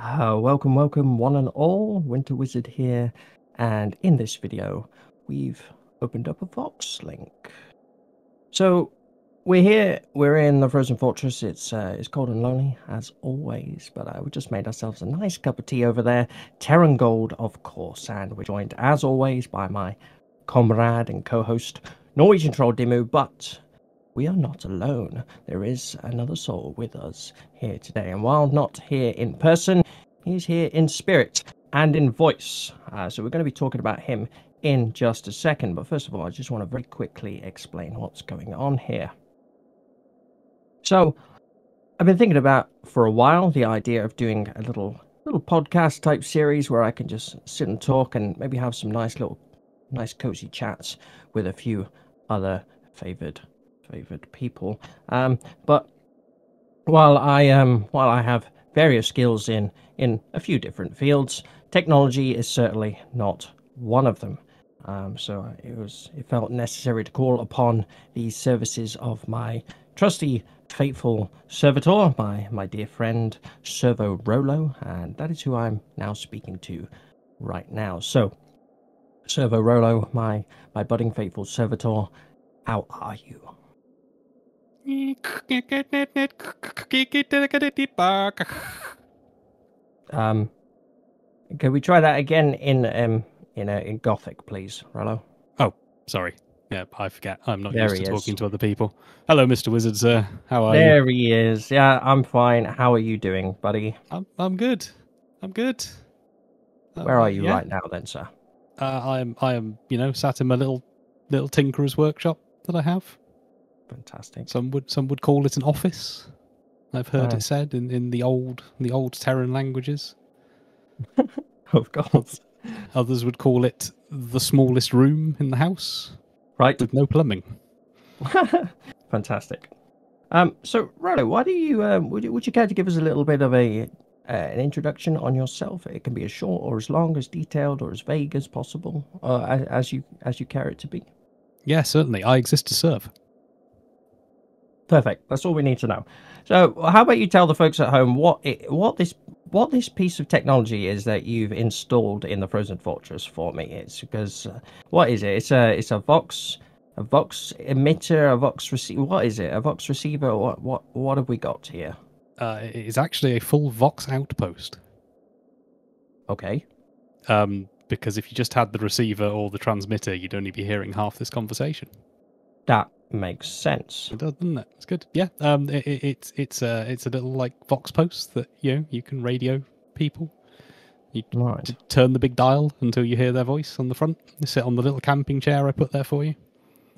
Welcome one and all, Winter Wizard here, and in this video we've opened up a Vox link. So we're in the Frozen Fortress. It's cold and lonely as always, but we just made ourselves a nice cup of tea over there, Terran Gold of course, and we're joined as always by my comrade and co-host Norwegian Troll Dimmu, but we are not alone. There is another soul with us here today, and while not here in person, he's here in spirit and in voice. So we're going to be talking about him in just a second, but first of all, I just want to very quickly explain what's going on here. So I've been thinking about for a while the idea of doing a little podcast type series where I can just sit and talk and maybe have some nice cozy chats with a few other favored people. But while I have various skills in a few different fields, technology is certainly not one of them. So it felt necessary to call upon the services of my trusty, faithful servitor, my dear friend SERVO-ROLO, and that is who I'm now speaking to right now. So, SERVO-ROLO, my budding faithful servitor, how are you? Can we try that again in Gothic, please, Rollo? Oh, sorry. Yeah, I forget. I'm not used to talking to other people. Hello, Mr. Wizard, sir. How are you? There he is. Yeah, I'm fine. How are you doing, buddy? I'm good. I'm good. Where are you right now, then, sir? I am, sat in my little tinkerer's workshop that I have. Fantastic. Some would call it an office. I've heard it said in the old Terran languages. Of course. Others would call it the smallest room in the house. Right. With no plumbing. Fantastic. So, Rollo, why do you would you care to give us a little bit of an introduction on yourself? It can be as short or as long, as detailed or as vague as possible, as you care it to be. Yeah, certainly. I exist to serve. Perfect. That's all we need to know. So, how about you tell the folks at home what this piece of technology is that you've installed in the Frozen Fortress for me? It's because what is it? It's a vox emitter, a vox receiver. What is it? A vox receiver? What have we got here? It's actually a full vox outpost. Okay. Because if you just had the receiver or the transmitter, you'd only be hearing half this conversation. That makes sense. It does, doesn't it? It's good. Yeah. It's a little like vox post that you can radio people. You turn the big dial until you hear their voice on the front. You sit on the little camping chair I put there for you.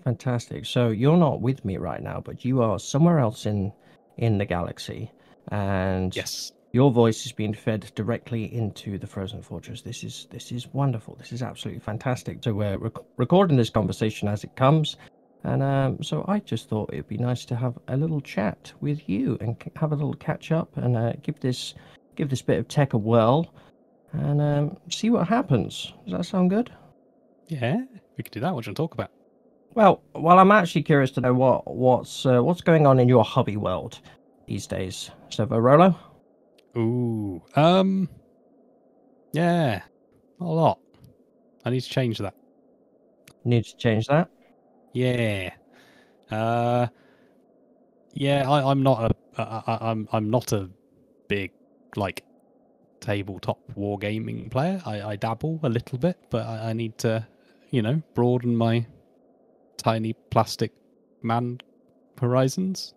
Fantastic. So you're not with me right now, but you are somewhere else in the galaxy, and yes, your voice is being fed directly into the Frozen Fortress. This is wonderful. This is absolutely fantastic. So we're recording this conversation as it comes. And so I just thought it'd be nice to have a little chat with you and have a little catch up and give this bit of tech a whirl and see what happens. Does that sound good? Yeah, we could do that. What do you want to talk about? Well, I'm actually curious to know what's going on in your hobby world these days, SERVO-ROLO. Ooh, yeah, a lot. I need to change that. Need to change that? Yeah. Yeah, I'm not a big like tabletop wargaming player. I dabble a little bit, but I need to, broaden my tiny plastic man horizons.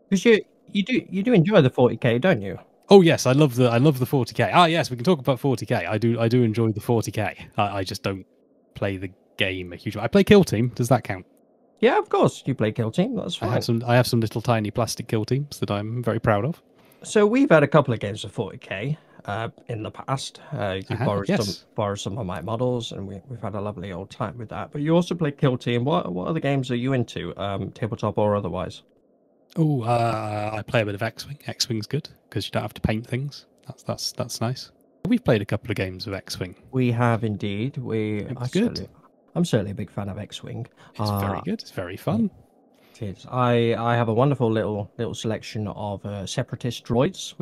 Because you do enjoy the 40k, don't you? Oh yes, I love the 40k. Ah yes, we can talk about 40k. I do enjoy the 40k. I just don't play the game a huge amount. I play Kill Team. Does that count? Yeah, of course. You play Kill Team. That's fine. I have some little tiny plastic kill teams that I'm very proud of. So we've had a couple of games of 40k in the past. You borrow some of my models, and we've had a lovely old time with that. But you also play Kill Team. What other games are you into, tabletop or otherwise? Oh, I play a bit of X-Wing. X-Wing's good because you don't have to paint things. That's nice. We've played a couple of games of X-Wing. We have indeed. It's good. I'm certainly a big fan of X-Wing. It's very good. It's very fun. It is. I have a wonderful little selection of separatist droids,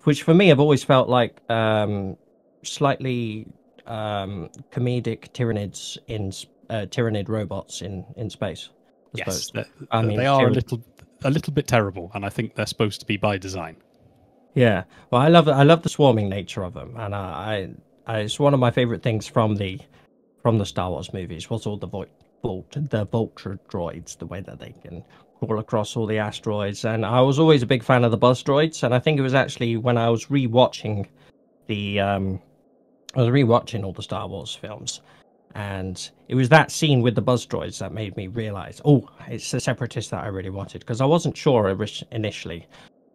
which for me have always felt like slightly comedic tyrannid robots in space, I Yes, suppose. I mean, they are a little bit terrible, and I think they're supposed to be by design. yeah. Well, I love the swarming nature of them, and it's one of my favorite things from the Star Wars movies was all the Vulture droids, the way that they can crawl across all the asteroids. And I was always a big fan of the buzz droids, and I think it was actually when I was rewatching all the Star Wars films, and it was that scene with the buzz droids that made me realize, oh, it's the separatist that I really wanted, because I wasn't sure initially.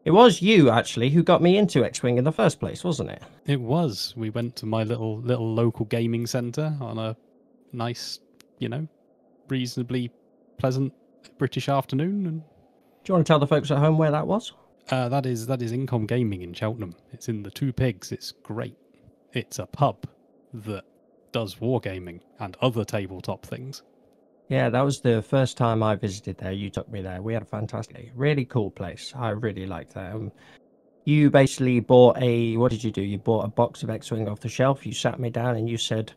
It was you actually who got me into X-Wing in the first place, wasn't it? It was. We went to my little local gaming centre on a nice, reasonably pleasant British afternoon, and Do you want to tell the folks at home where that was? that is Incom Gaming in Cheltenham. It's in the Two Pigs. It's great. It's a pub that does wargaming and other tabletop things. Yeah, that was the first time I visited there. You took me there. We had a fantastic day. Really cool place. I really liked that. You basically bought what did you do? You bought a box of X-Wing off the shelf. You sat me down and you said,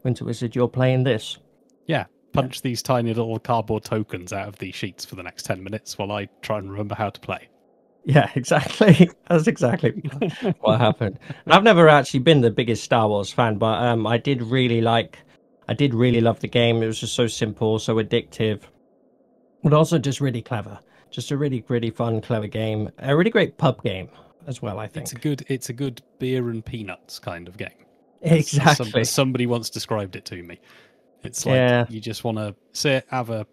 Winter Wizard, you're playing this. Yeah, punch these tiny little cardboard tokens out of these sheets for the next 10 minutes while I try and remember how to play. Yeah, exactly. That's exactly what happened. And I've never actually been the biggest Star Wars fan, but I did really love the game. It was just so simple, so addictive, but also just really clever. Just a really, really fun, clever game. A really great pub game as well, I think. It's a good beer and peanuts kind of game. Exactly. Somebody once described it to me. It's like you just want to sit, have a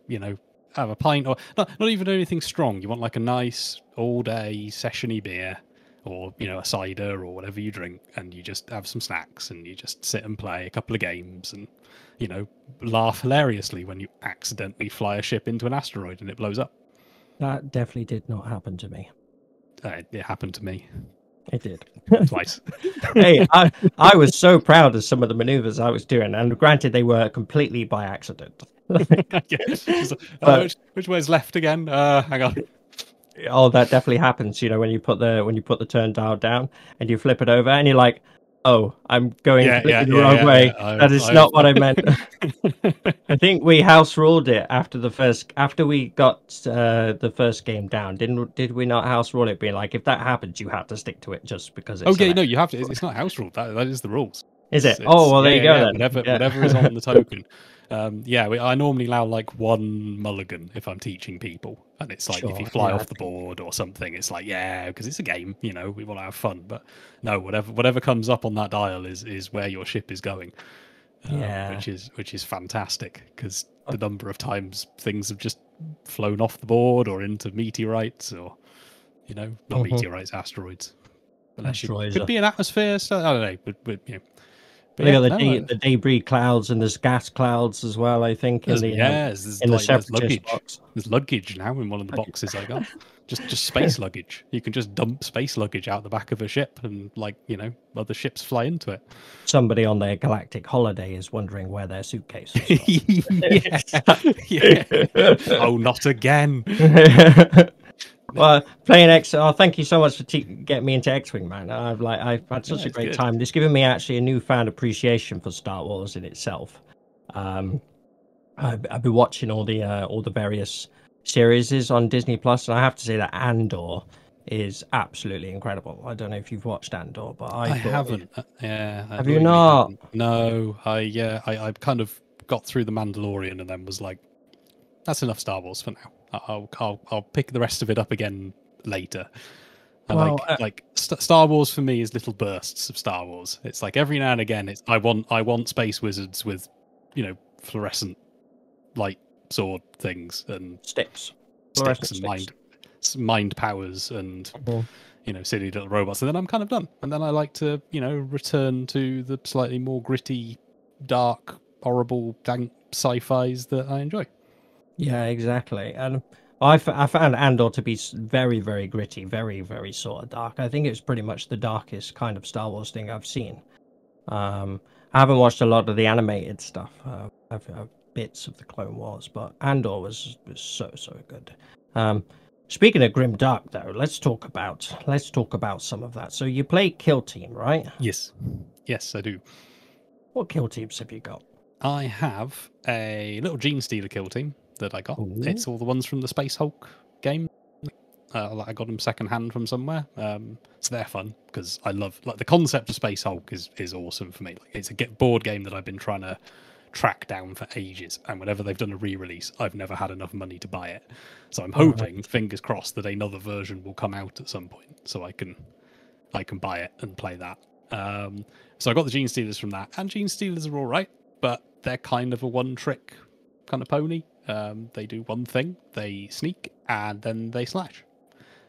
pint, or not even anything strong. You want like a nice all day sessiony beer, or a cider or whatever you drink, and you just have some snacks and you just sit and play a couple of games and laugh hilariously when you accidentally fly a ship into an asteroid and it blows up. That definitely did not happen to me. It happened to me. It did. Twice. Hey, I was so proud of some of the maneuvers I was doing, and granted, they were completely by accident. Which way's left again? Hang on. Oh, that definitely happens. When you put the turn dial down and you flip it over, and you're like, "Oh, I'm going completely the wrong way. That is not what I meant." I think we house ruled it after we got the first game down. Did we not house rule it? Being like, if that happens, you have to stick to it just because it's. Okay, no, you have to. It's not house ruled. That is the rules. Is it? Oh, well, there you go then. Whatever is on the token. I normally allow like one mulligan if I'm teaching people, and it's like if you fly off the board or something, it's like because it's a game, we want to have fun. But no, whatever comes up on that dial is where your ship is going. Which is fantastic, because the number of times things have just flown off the board or into meteorites, or not meteorites, asteroids. Could be an atmosphere. So I don't know, but They got the debris clouds, and there's gas clouds as well, I think. There's separatist box. There's luggage now in one of the boxes I got. Just space luggage. You can just dump space luggage out the back of a ship, and other ships fly into it. Somebody on their galactic holiday is wondering where their suitcase is. Oh, not again. Well, playing X. Oh, thank you so much for getting me into X-Wing, man. I've had such a great time. It's given me actually a newfound appreciation for Star Wars in itself. I've been watching all the various series on Disney Plus, and I have to say that Andor is absolutely incredible. I don't know if you've watched Andor, but I haven't. Have you not? Haven't. No, I kind of got through the Mandalorian and then was like, that's enough Star Wars for now. I'll pick the rest of it up again later. Star Wars for me is little bursts of Star Wars. It's like every now and again, I want space wizards with, fluorescent light sword things and sticks and mind powers and silly little robots, and then I'm kind of done. And then I like to return to the slightly more gritty, dark, horrible, dank sci-fis that I enjoy. Yeah, exactly. And I found Andor to be very, very gritty, very, very sort of dark. I think it's pretty much the darkest kind of Star Wars thing I've seen. I haven't watched a lot of the animated stuff. I've bits of the Clone Wars, but Andor was so good. Speaking of grim dark, though, let's talk about some of that. So you play Kill Team, right? Yes, I do. What kill teams have you got? I have a little Gene Stealer kill team that I got. Ooh. It's all the ones from the Space Hulk game. I got them secondhand from somewhere. So they're fun because I love the concept of Space Hulk is awesome for me. Like, it's a board game that I've been trying to track down for ages, and whenever they've done a re-release, I've never had enough money to buy it. So I'm hoping, fingers crossed, that another version will come out at some point, so I can buy it and play that. So I got the Gene Stealers from that, and Gene Stealers are all right, but they're kind of a one-trick kind of pony. They do one thing: they sneak and then they slash,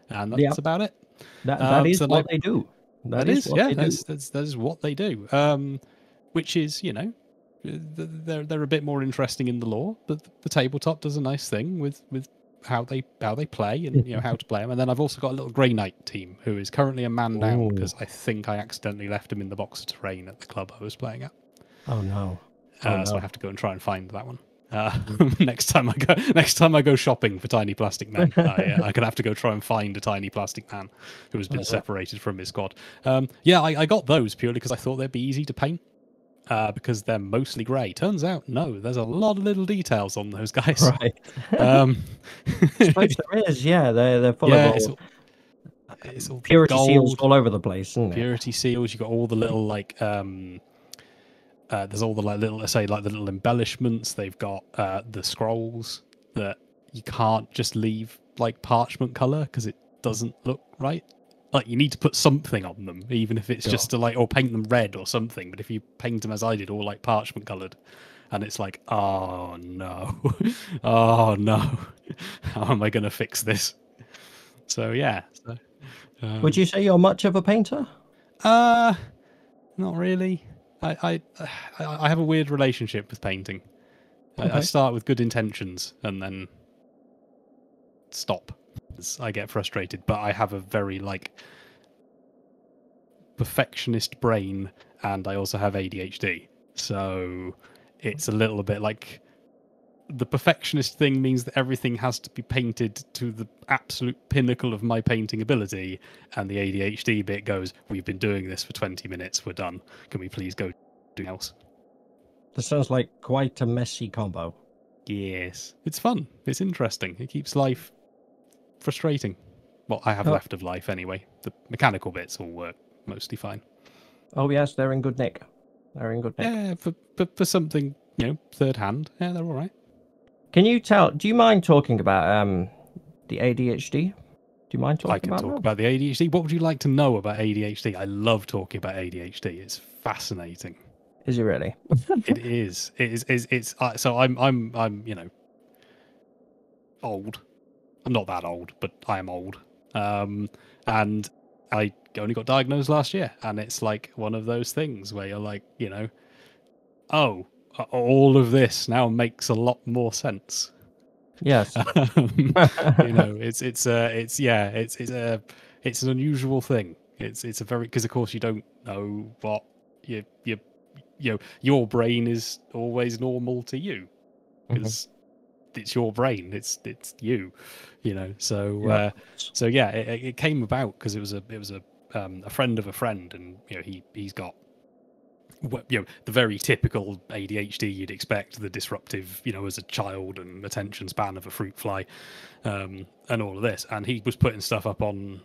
and that's about it. That is what they do. That is what they do. Which is, you know, they're a bit more interesting in the lore, but the tabletop does a nice thing with how they play and, you know, how to play them. And then I've also got a little Grey Knight team who is currently a man down because I think I accidentally left him in the box of terrain at the club I was playing at. Oh no! So I have to go and try and find that one. Next time I go shopping for tiny plastic men, I could have to go try and find a tiny plastic man who has been separated from his squad. I got those purely because I thought they'd be easy to paint. Because they're mostly grey. Turns out, no, there's a lot of little details on those guys. Right. I suppose there is, yeah. They're full of it's all purity gold, seals all over the place, isn't it? Purity seals. You got all the little there's all the the little embellishments. They've got the scrolls that you can't just leave like parchment color because it doesn't look right. Like, you need to put something on them, even if it's just to or paint them red or something. But if you paint them as I did, all like parchment coloured, and it's like, oh no, oh no, how am I going to fix this? So yeah. Would you say you're much of a painter? Not really. I have a weird relationship with painting. Okay. I start with good intentions and then stop. I get frustrated, but I have a very perfectionist brain, and I also have ADHD. So it's a little bit like the perfectionist thing means that everything has to be painted to the absolute pinnacle of my painting ability, and the ADHD bit goes, we've been doing this for 20 minutes, we're done. Can we please go do something else? That sounds like quite a messy combo. Yes. It's fun. It's interesting. It keeps life frustrating. Well, I have left of life anyway. The mechanical bits all work mostly fine. Oh yes, they're in good nick. Yeah, for something, you know, third hand. Yeah, they're all right. Can you tell? Do you mind talking about the ADHD? Do you mind talking about? I can talk about the ADHD. What would you like to know about ADHD? I love talking about ADHD. It's fascinating. Is it really? It is. It's. So I'm you know, old. I'm not that old, but I am old. And I only got diagnosed last year, and it's like one of those things where you're like, you know, oh, all of this now makes a lot more sense. Yes. You know, it's an unusual thing. It's a very, because of course you don't know what you know, your brain is always normal to you because it's your brain, it's you know. So so yeah, it came about because it was a friend of a friend, and you know, he's got, you know, the very typical ADHD you'd expect, the disruptive, you know, as a child, and attention span of a fruit fly, and all of this. And he was putting stuff up on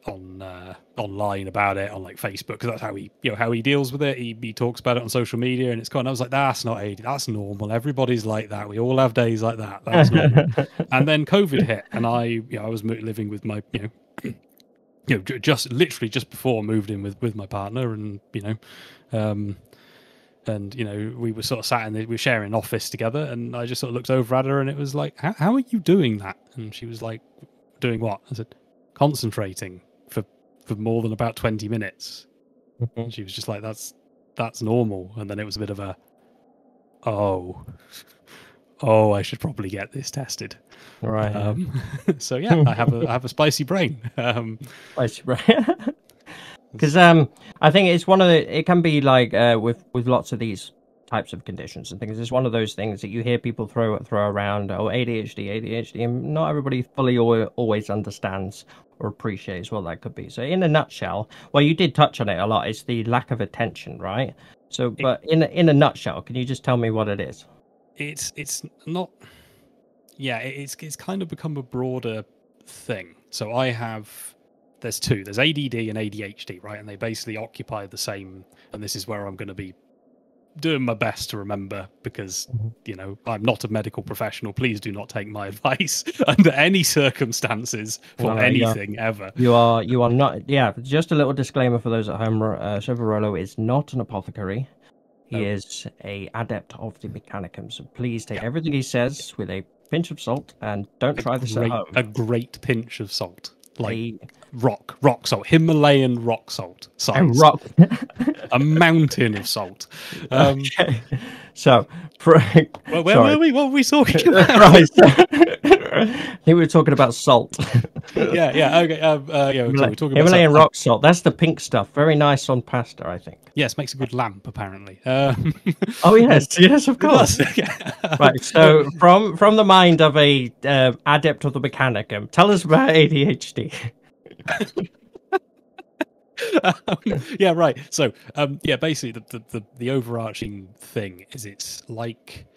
online about it on like Facebook, because that's how he deals with it. He talks about it on social media, and it's kind of, I was like, that's not ADHD, that's normal. Everybody's like that. We all have days like that. That's normal. And then COVID hit, and I was living with my, just literally just before moved in with my partner, and and you know, we were sort of sat we were sharing an office together, and I just sort of looked over at her, and it was like, how are you doing that? And she was like, doing what? I said, concentrating for more than about 20 minutes. And she was just like, that's normal. And then it was a bit of a, oh, I should probably get this tested. Right. So yeah, I have a spicy brain. Spicy brain. Because I think it's one of the, it can be like with lots of these types of conditions and things. It's one of those things that you hear people throw around. Oh, ADHD, ADHD, and not everybody fully always understands or appreciates what that could be. So, in a nutshell, well, you did touch on it a lot. It's the lack of attention, right? So, but in a nutshell, can you just tell me what it is? It's not. Yeah, it's kind of become a broader thing. So there's two. There's ADD and ADHD, right? And they basically occupy the same. And this is where I'm going to be doing my best to remember, because I'm not a medical professional. Please do not take my advice under any circumstances for anything ever. You are not. Yeah, just a little disclaimer for those at home. SERVO-ROLO is not an apothecary. He is a adept of the mechanicum. So please take everything he says with a pinch of salt, and don't try this at home. A great pinch of salt, like rock salt, Himalayan rock salt size. A mountain of salt. Okay. So, where were we? What were we talking about? Right. I think we were talking about salt. Yeah. Okay. We're talking Himalayan about rock salt. That's the pink stuff. Very nice on pasta, I think. Yes, makes a good lamp, apparently. Oh yes, of course. Right. So, from the mind of a adept of the mechanicum, tell us about ADHD. Yeah, right. So, basically, the overarching thing is it's like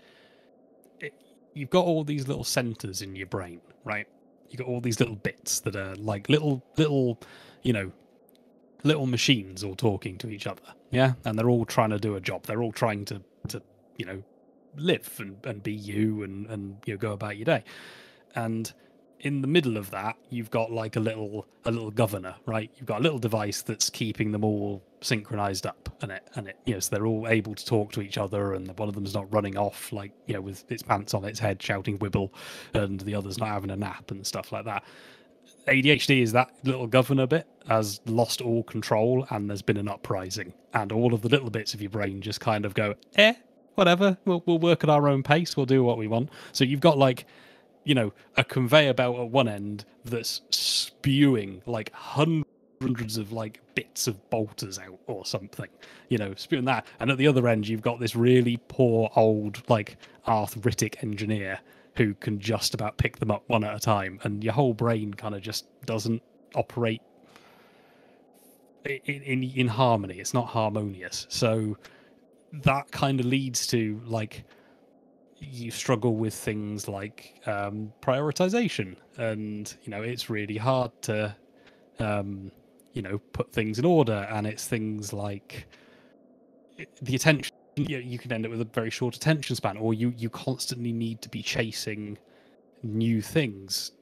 you've got all these little centers in your brain, right? You got all these little bits that are like little machines all talking to each other, yeah, and they're all trying to do a job. They're all trying to live and be you and go about your day. And in the middle of that, you've got like a little governor, right? You've got a little device that's keeping them all synchronized up, and it so they're all able to talk to each other, and one of them's not running off with its pants on its head shouting "wibble," and the other's not having a nap and stuff like that. ADHD is that little governor bit has lost all control, and there's been an uprising, and all of the little bits of your brain just kind of go, whatever, we'll work at our own pace, we'll do what we want. So you've got a conveyor belt at one end that's spewing like hundreds of like bits of bolters out or something, spewing that, and at the other end you've got this really poor old like arthritic engineer who can just about pick them up one at a time, and your whole brain kind of just doesn't operate in harmony. It's not harmonious. So that kind of leads to like you struggle with things like prioritization, and it's really hard to put things in order, and it's things like the attention. You can end up with a very short attention span, or you constantly need to be chasing new things,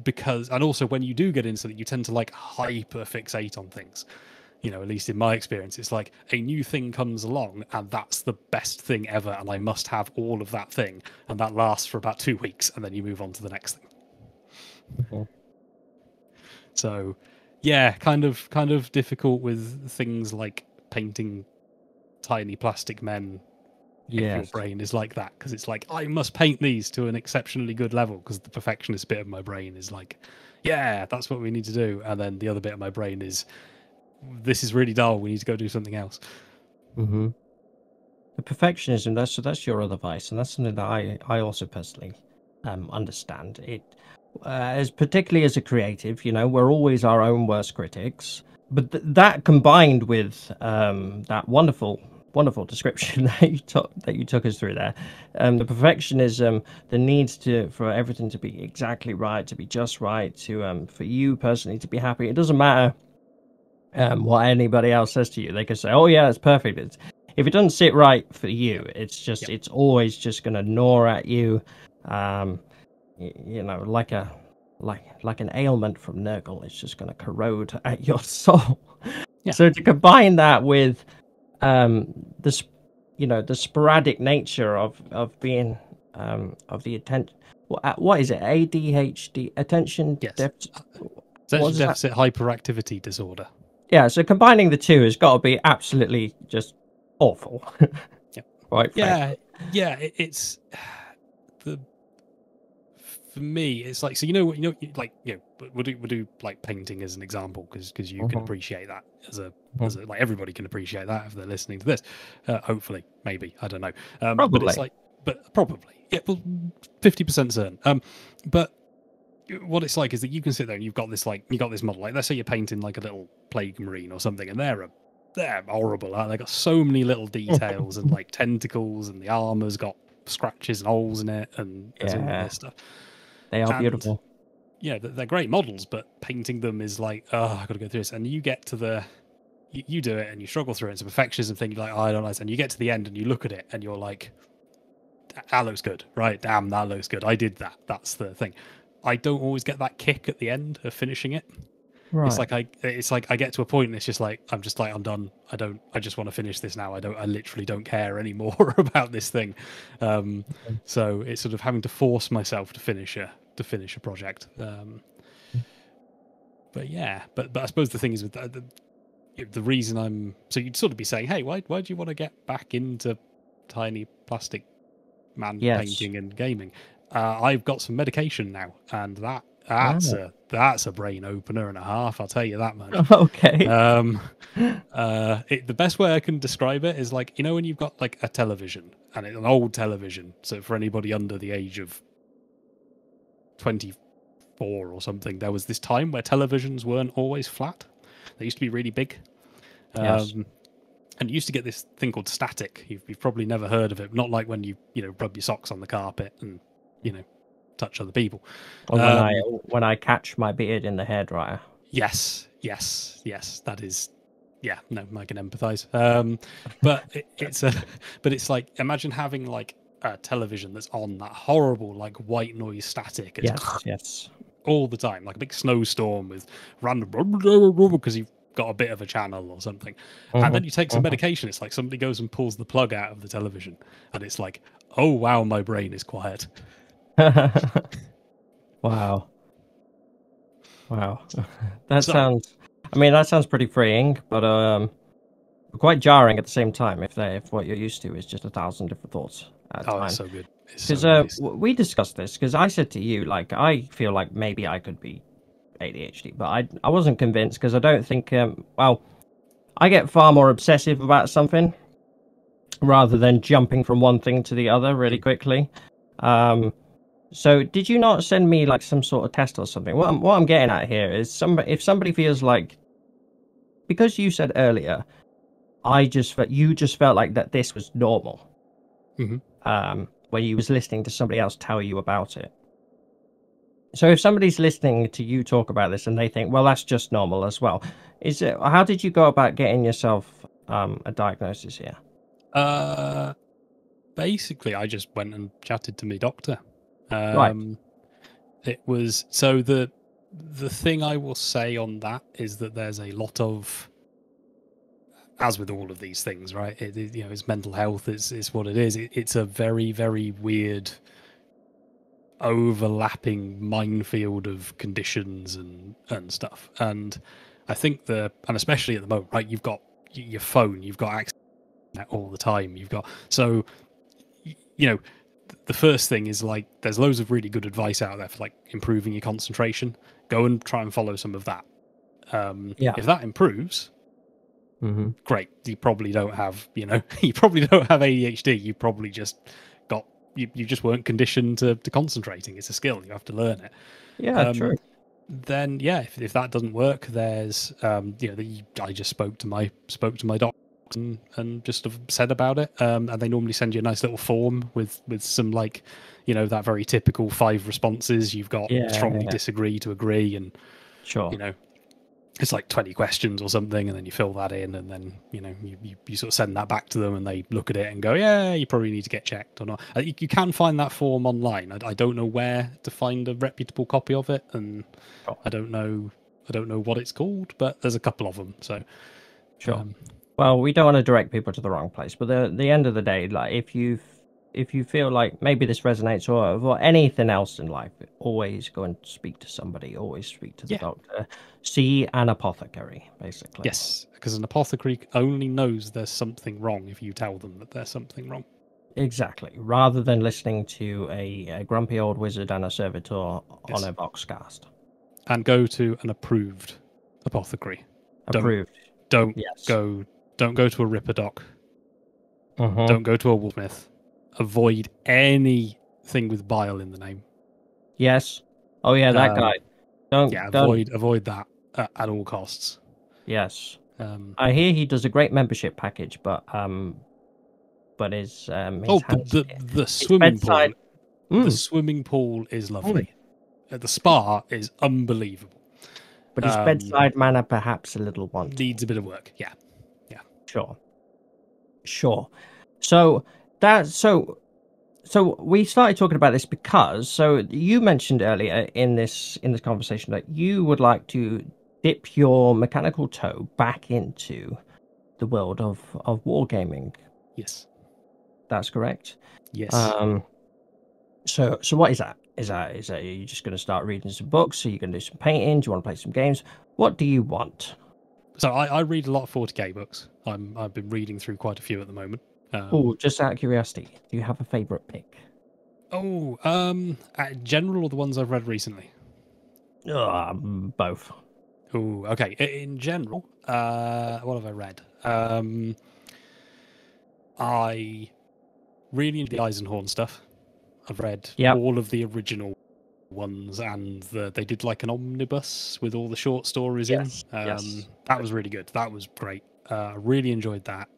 and also when you do get into it, you tend to like hyper fixate on things. At least in my experience, it's like a new thing comes along and that's the best thing ever, and I must have all of that thing, and that lasts for about 2 weeks, and then you move on to the next thing. Okay. So yeah, kind of difficult with things like painting tiny plastic men. If your brain is like that, because it's like I must paint these to an exceptionally good level, because the perfectionist bit of my brain is like, yeah, that's what we need to do, and then the other bit of my brain is, this is really dull, we need to go do something else. The perfectionism, that's your other vice, and that's something that I also personally understand. It as particularly as a creative, we're always our own worst critics, but that combined with that wonderful description that you took us through there, the perfectionism, the need for everything to be exactly right, to be just right, to for you personally to be happy. It doesn't matter what anybody else says to you. They can say, oh yeah, it's perfect. If it doesn't sit right for you, it's just it's always just going to gnaw at you, like an ailment from Nurgle. It's just going to corrode at your soul. So to combine that with the sporadic nature of being of the attention, what is it, ADHD, attention deficit hyperactivity disorder. Yeah, so combining the two has got to be absolutely just awful. Right. Yeah, it's for me, it's like, so like we'll do like painting as an example because you can appreciate that as a like everybody can appreciate that if they're listening to this. Hopefully, maybe, I don't know. But it's Probably. like, but probably, yeah, well, 50% certain. But what it's like is that you can sit there and you got this model. Like, let's say you're painting like a little plague marine or something, and they're horrible. They got so many little details and like tentacles, and the armor's got scratches and holes in it, and there's all this stuff. They are And beautiful. yeah, they're great models, but painting them is like, oh, I got to go through this. And you get to you do it and you struggle through it. It's a perfectionism thing. You're like, oh, I don't like this. And you get to the end and you look at it and you're like, that looks good, right? Damn, that looks good. I did that. That's the thing. I don't always get that kick at the end of finishing it. Right. It's like I get to a point and it's just like I'm done. I just want to finish this now. I literally don't care anymore about this thing. So it's sort of having to force myself to finish a project. But yeah, but I suppose the thing is with the reason so you'd sort of be saying, hey, why do you want to get back into tiny plastic man painting and gaming? I've got some medication now, and that's a brain opener and a half. I'll tell you that much. Okay. The best way I can describe it is like, when you've got like a television, and it's an old television. So for anybody under the age of 24 or something, there was this time where televisions weren't always flat. They used to be really big. Yes. And you used to get this thing called static. You've probably never heard of it. Not like when you rub your socks on the carpet and touch other people. When I catch my beard in the hairdryer. Yes, that is. Yeah, no, I can empathise. But it's like, imagine having like a television that's on that horrible like white noise static. Yes. All the time, like a big snowstorm with random because you've got a bit of a channel or something. And then you take some medication. It's like somebody goes and pulls the plug out of the television, and it's like, oh wow, my brain is quiet. Wow. That sounds pretty freeing, but quite jarring at the same time if what you're used to is just 1,000 different thoughts at a time. It's so good. Because we discussed this, because I said to you, like, I feel like maybe I could be ADHD, but I wasn't convinced, because I don't think I get far more obsessive about something rather than jumping from one thing to the other really quickly. So did you not send me like some sort of test or something? What I'm getting at here is if somebody feels like, because you said earlier, you just felt like that this was normal. When you was listening to somebody else tell you about it. So if somebody's listening to you talk about this and they think, well, that's just normal as well, how did you go about getting yourself a diagnosis here? Basically, I just went and chatted to my doctor. Right. It was so the thing I will say on that is that there's a lot of, as with all of these things, right? It's mental health is what it is. It's a very, very weird overlapping minefield of conditions and stuff. And I think and especially at the moment, right? You've got your phone, you've got access to that all the time. The first thing is like, there's loads of really good advice out there for like improving your concentration. Go and try and follow some of that. If that improves, great. You probably don't have, ADHD. You probably just got, you just weren't conditioned to concentrating. It's a skill. You have to learn it. Yeah, true. Then if that doesn't work, there's I just spoke to my doctor and just said about it. And they normally send you a nice little form with some like, that very typical 5 responses. You've got strongly disagree to agree, and sure. It's like 20 questions or something, and then you fill that in, and then you sort of send that back to them, and they look at it and go, yeah, you probably need to get checked or not. You can find that form online. I don't know where to find a reputable copy of it, and I don't know what it's called, but there's a couple of them. So sure. Well, we don't want to direct people to the wrong place, but at the end of the day, like if you feel like maybe this resonates or anything else in life, always go and speak to somebody. Always speak to the doctor. See an apothecary, basically. Yes, because an apothecary only knows there's something wrong if you tell them that there's something wrong. Exactly. Rather than listening to a grumpy old wizard and a servitor on Yes. a Voxcast. And go to an approved apothecary. Approved. Don't Yes. go to a Ripperdoc. Mm-hmm. Don't go to a Wolfsmith. Avoid anything with bile in the name. Yes. Oh yeah, that guy. Don't. Avoid that at all costs. Yes. I hear he does a great membership package, but his the swimming pool. Mm. The swimming pool is lovely. The spa is unbelievable. But his bedside manner perhaps a little wanting. Needs a bit of work. Yeah. Sure. So we started talking about this because you mentioned earlier in this conversation that you would like to dip your mechanical toe back into the world of wargaming. Yes. That's correct. Yes. So what is that? Is that you just going to start reading some books? Are you going to do some painting? Do you want to play some games? What do you want? So I read a lot of 40k books. I've been reading through quite a few at the moment. Just out of curiosity, do you have a favorite pick? General or the ones I've read recently? Both. Oh, okay. In general, what have I read? I really enjoy the Eisenhorn stuff. I've read all of the original ones, and they did like an omnibus with all the short stories in. That was really good. That was great. I really enjoyed that.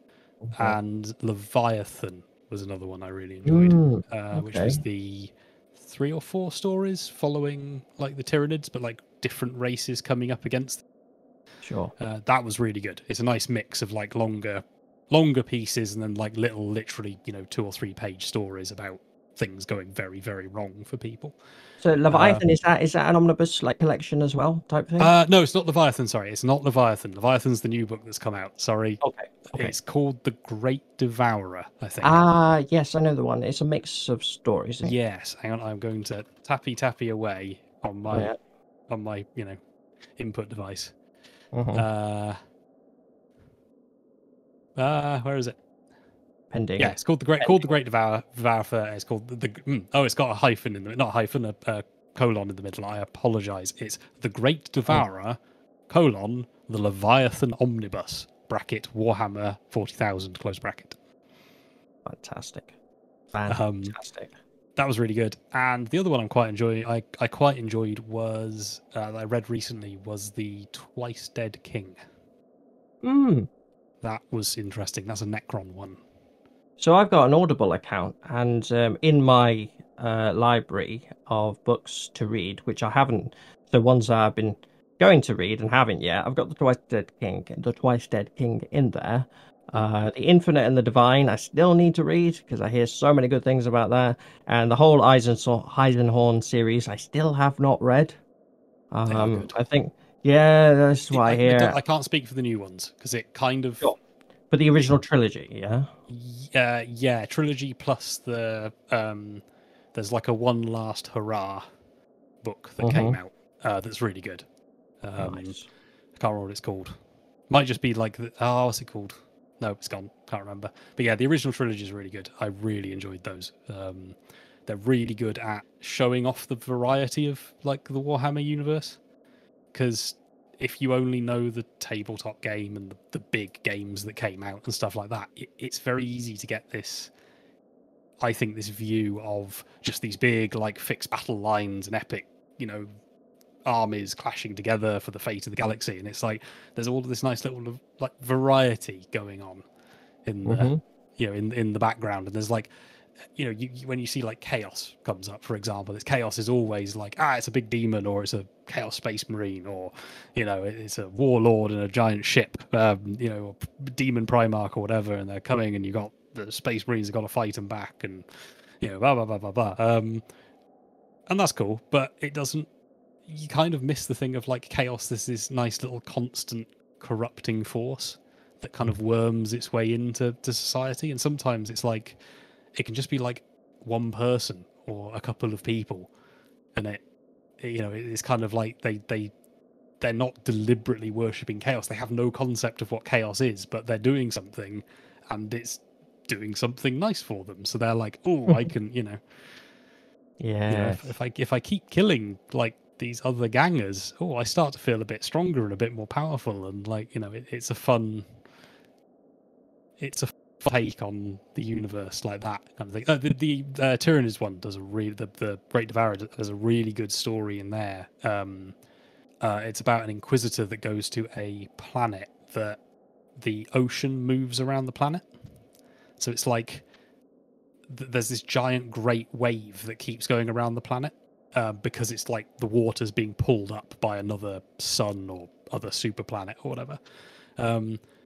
Mm-hmm. And Leviathan was another one I really enjoyed, which was the 3 or 4 stories following like the Tyranids, but like different races coming up against them. Sure. That was really good. It's a nice mix of like longer pieces and then like little, literally, 2 or 3 page stories about things going very, very wrong for people. So Leviathan, is that an omnibus like collection as well type thing? No, it's not Leviathan. Sorry, it's not Leviathan. Leviathan's the new book that's come out. Sorry. Okay. It's called The Great Devourer, I think. Yes, I know the one. It's a mix of stories. Yes. Hang on, I'm going to tappy away on my input device. Mm-hmm. Where is it? Pending. Yeah, it's called the Great Devourer. It's called it's got a hyphen in the not a hyphen, a colon in the middle. I apologize. It's The Great Devourer, the Leviathan Omnibus, bracket Warhammer 40,000, close bracket. Fantastic. That was really good. And the other one I quite enjoyed was that I read recently was the Twice Dead King. That was interesting. That's a Necron one. So I've got an Audible account, and in my library of books to read, which I haven't, the ones that I've been going to read and haven't yet, I've got the Twice Dead King in there. The Infinite and the Divine, I still need to read because I hear so many good things about that, and the whole Eisenhorn series, I still have not read. I think, that's what I hear. I can't speak for the new ones because it kind of. Sure. But the original trilogy, yeah, trilogy plus the there's like a One Last Hurrah book that came out that's really good. Nice. I can't remember what it's called. Might just be like what's it called? No, it's gone. Can't remember. But yeah, the original trilogy is really good. I really enjoyed those. They're really good at showing off the variety of like the Warhammer universe, because if you only know the tabletop game and the big games that came out and stuff like that, it's very easy to get this, I think, this view of just these big, like, fixed battle lines and epic, armies clashing together for the fate of the galaxy. And it's like, there's all of this nice little, like, variety going on in the, in the background. And there's like, when you see like chaos comes up, for example, this chaos is always like, it's a big demon, or it's a chaos space marine, or it's a warlord in a giant ship, a demon primarch or whatever, and they're coming, and you got the space marines have got to fight them back, and blah blah blah blah blah. And that's cool, but it doesn't. You kind of miss the thing of like chaos. There's this nice little constant corrupting force that kind of worms its way into society, and sometimes it's like. It can just be like one person or a couple of people, and it's kind of like they're not deliberately worshipping chaos. They have no concept of what chaos is, but they're doing something, and it's doing something nice for them. So they're like, oh, I can, Yeah. if I keep killing like these other gangers, oh, I start to feel a bit stronger and a bit more powerful, and like it's a fun take on the universe like that kind of thing. The Tyranids one does the Great Devourer does a really good story in there. It's about an Inquisitor that goes to a planet that the ocean moves around the planet. So it's like there's this giant great wave that keeps going around the planet because it's like the water's being pulled up by another sun or other super planet or whatever.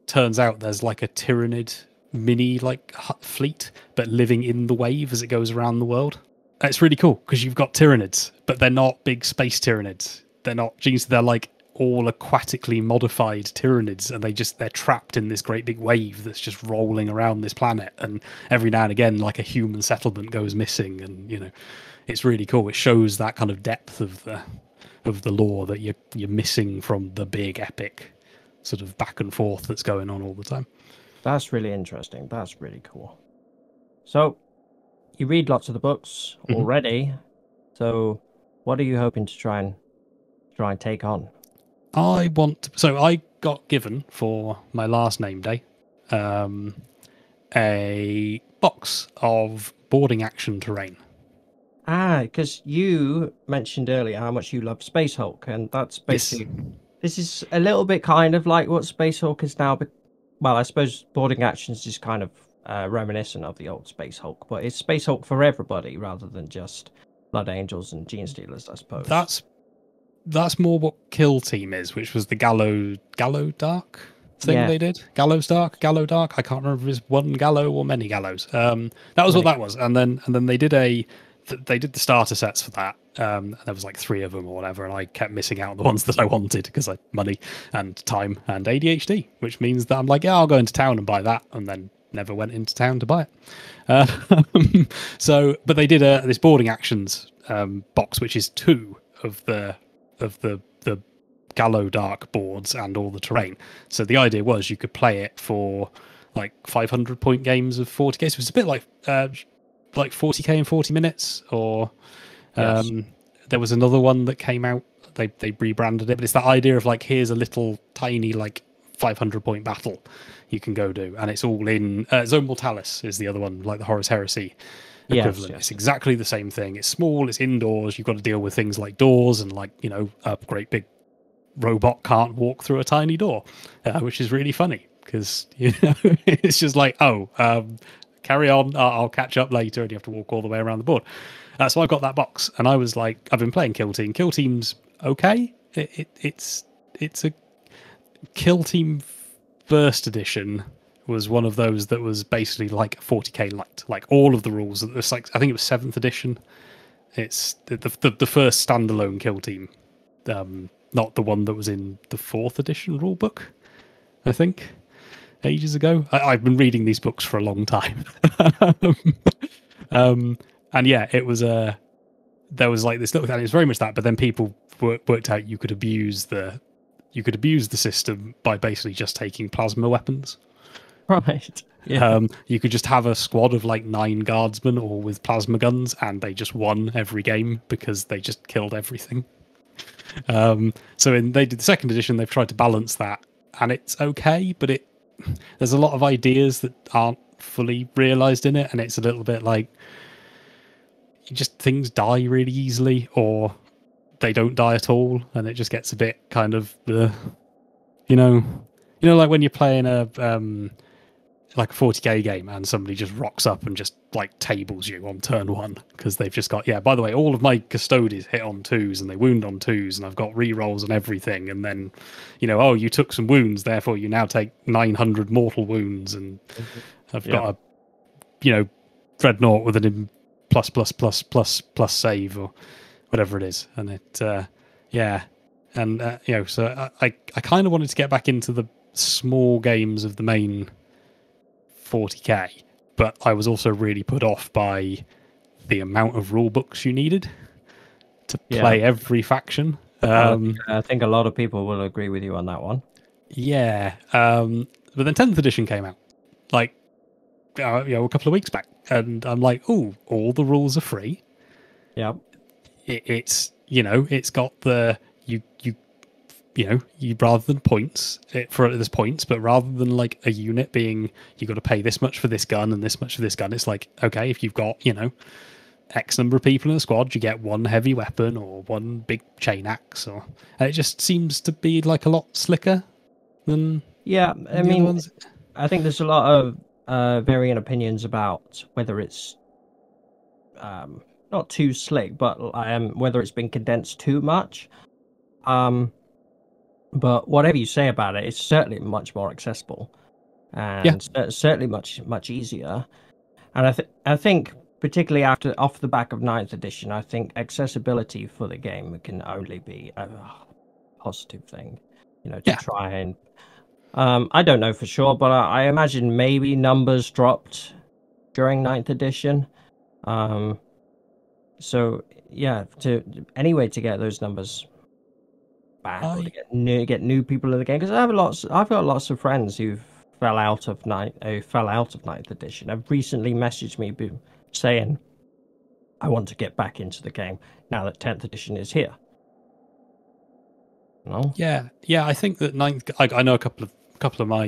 Turns out there's like a Tyranid mini like fleet, but living in the wave as it goes around the world. It's really cool because you've got Tyranids, but they're not big space Tyranids. They're not genes. They're like all aquatically modified Tyranids, and they're trapped in this great big wave that's just rolling around this planet. And every now and again, like a human settlement goes missing, and it's really cool. It shows that kind of depth of the lore that you're missing from the big epic sort of back and forth that's going on all the time. That's really interesting. That's really cool. So, you read lots of the books already. So, what are you hoping to try and take on? I got given for my last name day a box of boarding action terrain. Because you mentioned earlier how much you love Space Hulk, and that's basically this is a little bit kind of like what Space Hulk is now. Well, I suppose boarding actions is kind of reminiscent of the old Space Hulk, but it's Space Hulk for everybody rather than just Blood Angels and Gene Stealers, I suppose. That's more what Kill Team is, which was the Gallo Dark thing they did. Gallo Dark. I can't remember if it's one Gallo or many Gallows. That was what that was, and then they did the starter sets for that. There was like 3 of them or whatever, and I kept missing out on the ones that I wanted because I money and time and ADHD, which means that I'm like, yeah, I'll go into town and buy that, and then never went into town to buy it. But they did this boarding actions box, which is 2 of the Gallo Dark boards and all the terrain. So the idea was you could play it for like 500 point games of 40k. So it's a bit like 40k in 40 minutes, or there was another one that came out. They rebranded it, but it's that idea of like, here's a little tiny like 500 point battle you can go do, and it's all in Zone Mortalis is the other one, like the Horus Heresy equivalent. It's exactly the same thing. It's small, it's indoors, you've got to deal with things like doors, and like a great big robot can't walk through a tiny door, which is really funny because it's just like, carry on, I'll catch up later, and you have to walk all the way around the board. So I got that box, and I was like, I've been playing Kill Team. Kill Team's okay. It's a Kill Team First Edition was one of those that was basically like 40k light, like all of the rules. It's like, I think it was 7th edition. It's the first standalone Kill Team, not the one that was in the 4th edition rulebook, I think, ages ago. I've been reading these books for a long time. And yeah, it was there was like this little, and it's very much that, but then people worked out you could abuse the system by basically just taking plasma weapons. Right. Yeah. You could just have a squad of like 9 guardsmen all with plasma guns, and they just won every game because they just killed everything. So they did the 2nd edition, they've tried to balance that, and it's okay, but there's a lot of ideas that aren't fully realized in it, and it's a little bit like things die really easily, or they don't die at all, and it just gets a bit kind of like when you're playing a 40k game and somebody just rocks up and just like tables you on turn 1 because they've just got, by the way, all of my custodies hit on 2s and they wound on 2s, and I've got rerolls and everything, and then you took some wounds, therefore you now take 900 mortal wounds, and I've got a dreadnought with an plus save or whatever it is, and it so I kind of wanted to get back into the small games of the main 40k, but I was also really put off by the amount of rule books you needed to play every faction. I think a lot of people will agree with you on that one. But then 10th edition came out like a couple of weeks back, and I'm like, oh, all the rules are free. Yeah. It's it's got the you rather than points there's points, but rather than like a unit being you got to pay this much for this gun and this much for this gun, it's like, okay, if you've got X number of people in the squad, you get one heavy weapon or one big chain axe, and it just seems to be like a lot slicker than I mean, ones. I think there's a lot of varying opinions about whether it's not too slick, but whether it's been condensed too much. But whatever you say about it, it's certainly much more accessible, and certainly much easier. And I think particularly off the back of 9th edition, I think accessibility for the game can only be a positive thing. To try and I don't know for sure, but I imagine maybe numbers dropped during 9th edition. So yeah, to get those numbers back or to get new people in the game, because I've got lots of friends who fell out of 9th edition. Have recently messaged me saying, I want to get back into the game now that 10th edition is here. No? Yeah, I think that 9th. I know a couple of my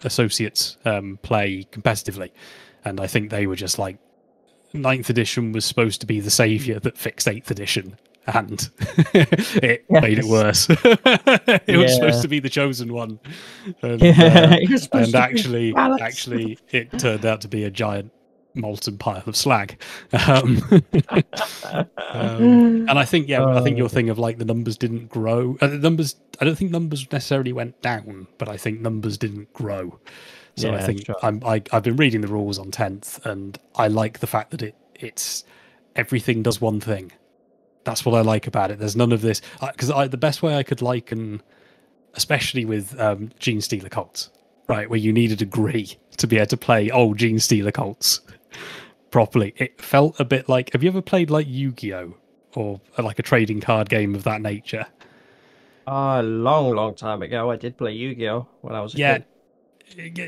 associates play competitively, and I think they were just like 9th edition was supposed to be the savior that fixed 8th edition, and it made it worse. It was supposed to be the chosen one, and, and actually it turned out to be a giant molten pile of slag. And I think I think your thing of like the numbers didn't grow. I don't think numbers necessarily went down, but I think numbers didn't grow. So I think I've been reading the rules on 10th, and I like the fact that it's everything does one thing. That's what I like about it. There's none of this, because the best way I could liken, especially with Gene Stealer cults, right, where you needed a degree to be able to play old Gene Stealer cults properly. It felt a bit like, have you ever played like Yu-Gi-Oh or like a trading card game of that nature? A long time ago, I did play Yu-Gi-Oh when I was a kid.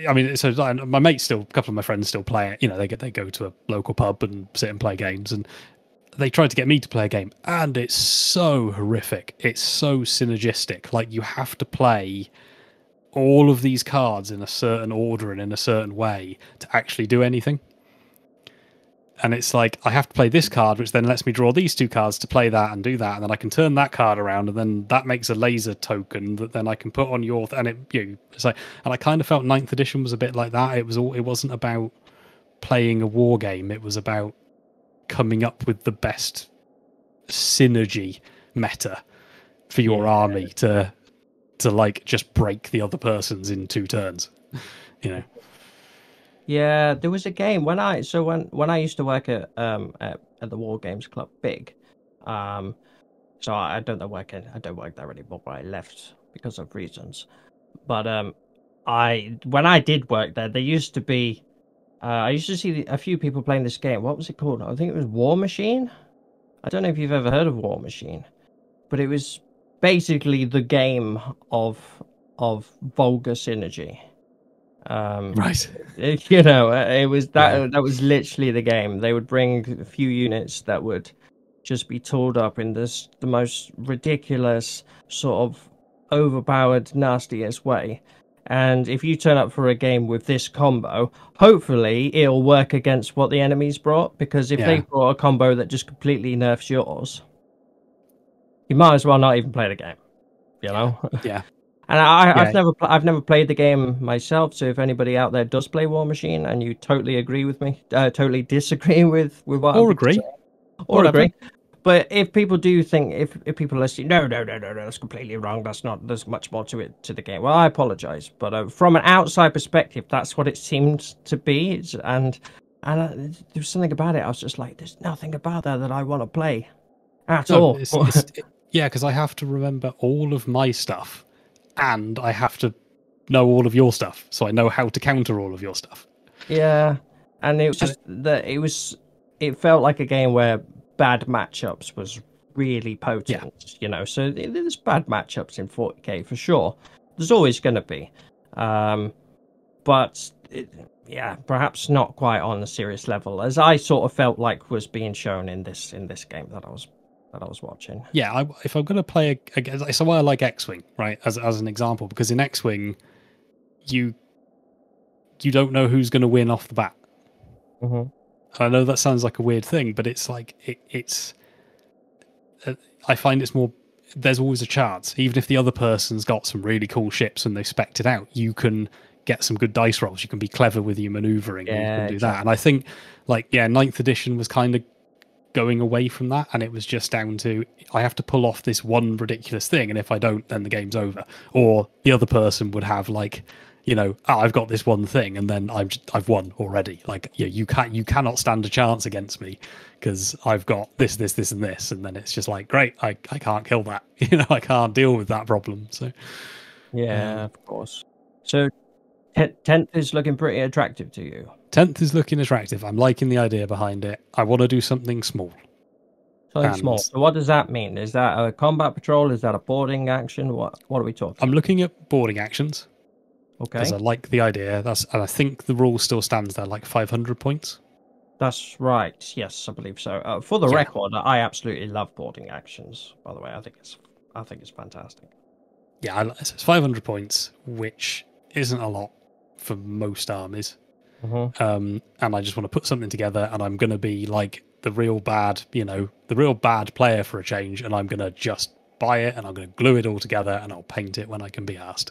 I mean, so my mates a couple of my friends still play it. They go to a local pub and sit and play games, and they tried to get me to play a game, and it's so horrific. It's so synergistic. Like, you have to play all of these cards in a certain order and in a certain way to actually do anything. And it's like, I have to play this card, which then lets me draw these two cards to play that and do that, and then I can turn that card around, and then that makes a laser token that then I can put on your... it's like, and I kind of felt 9th edition was a bit like that. It wasn't about playing a war game. It was about coming up with the best synergy meta for your army to like just break the other person's in 2 turns. Yeah, there was a game when I used to work at the War Games Club Big. So I don't work there anymore, but I left because of reasons. But when I did work there used to be I used to see a few people playing this game. What was it called? I think it was War Machine. I don't know if you've ever heard of War Machine, but it was basically the game of vulgar synergy. Right. It was that was literally the game. They would bring a few units that would just be tooled up in the most ridiculous, sort of overpowered, nastiest way. And if you turn up for a game with this combo, hopefully it'll work against what the enemy's brought, because if they brought a combo that just completely nerfs yours, you might as well not even play the game, Yeah. And I've never played the game myself, so if anybody out there does play War Machine and you totally agree with me, totally disagree with what or agree, or agree. But if people do think, if people are listening, no, that's completely wrong. There's much more to it, to the game. Well, I apologize, but from an outside perspective, that's what it seemed to be. And there was something about it. I was just like, there's nothing about that I want to play at all. Yeah, because I have to remember all of my stuff, and I have to know all of your stuff, so I know how to counter all of your stuff. Yeah, and it was just that it felt like a game where bad matchups was really potent, so there's bad matchups in 40k for sure. There's always going to be, but yeah, perhaps not quite on a serious level, as I sort of felt like was being shown in this game that I was watching. Yeah, if I'm going to play so I like X-Wing, right, as an example, because in X-Wing, you don't know who's going to win off the bat. Mm-hmm. I know that sounds like a weird thing, but it's like it's. I find it's more. There's always a chance, even if the other person's got some really cool ships and they've spec'd it out. You can get some good dice rolls. You can be clever with your maneuvering. Yeah, you can do exactly. that. And I think, like, yeah, 9th edition was kind of going away from that, and it was just down to I have to pull off this one ridiculous thing, and if I don't, then the game's over. Or the other person would have like, you know, oh, I've got this one thing, and then I've won already. Like, yeah, you cannot stand a chance against me because I've got this, and this, and then it's just like, great, I can't kill that. You know, I can't deal with that problem. So yeah, of course. So 10th is looking pretty attractive to you. 10th is looking attractive. I'm liking the idea behind it. I want to do something small. Something small. So what does that mean? Is that a combat patrol? Is that a boarding action? What are we talking? I'm looking at boarding actions. Okay. Because I like the idea. And I think the rule still stands there, like 500 points. That's right. Yes, I believe so. For the record, I absolutely love boarding actions. By the way, I think it's fantastic. Yeah, it's 500 points, which isn't a lot for most armies. Mm-hmm. And I just want to put something together, and I'm going to be like the real bad player for a change, and I'm going to just buy it, and I'm going to glue it all together, and I'll paint it when I can be asked.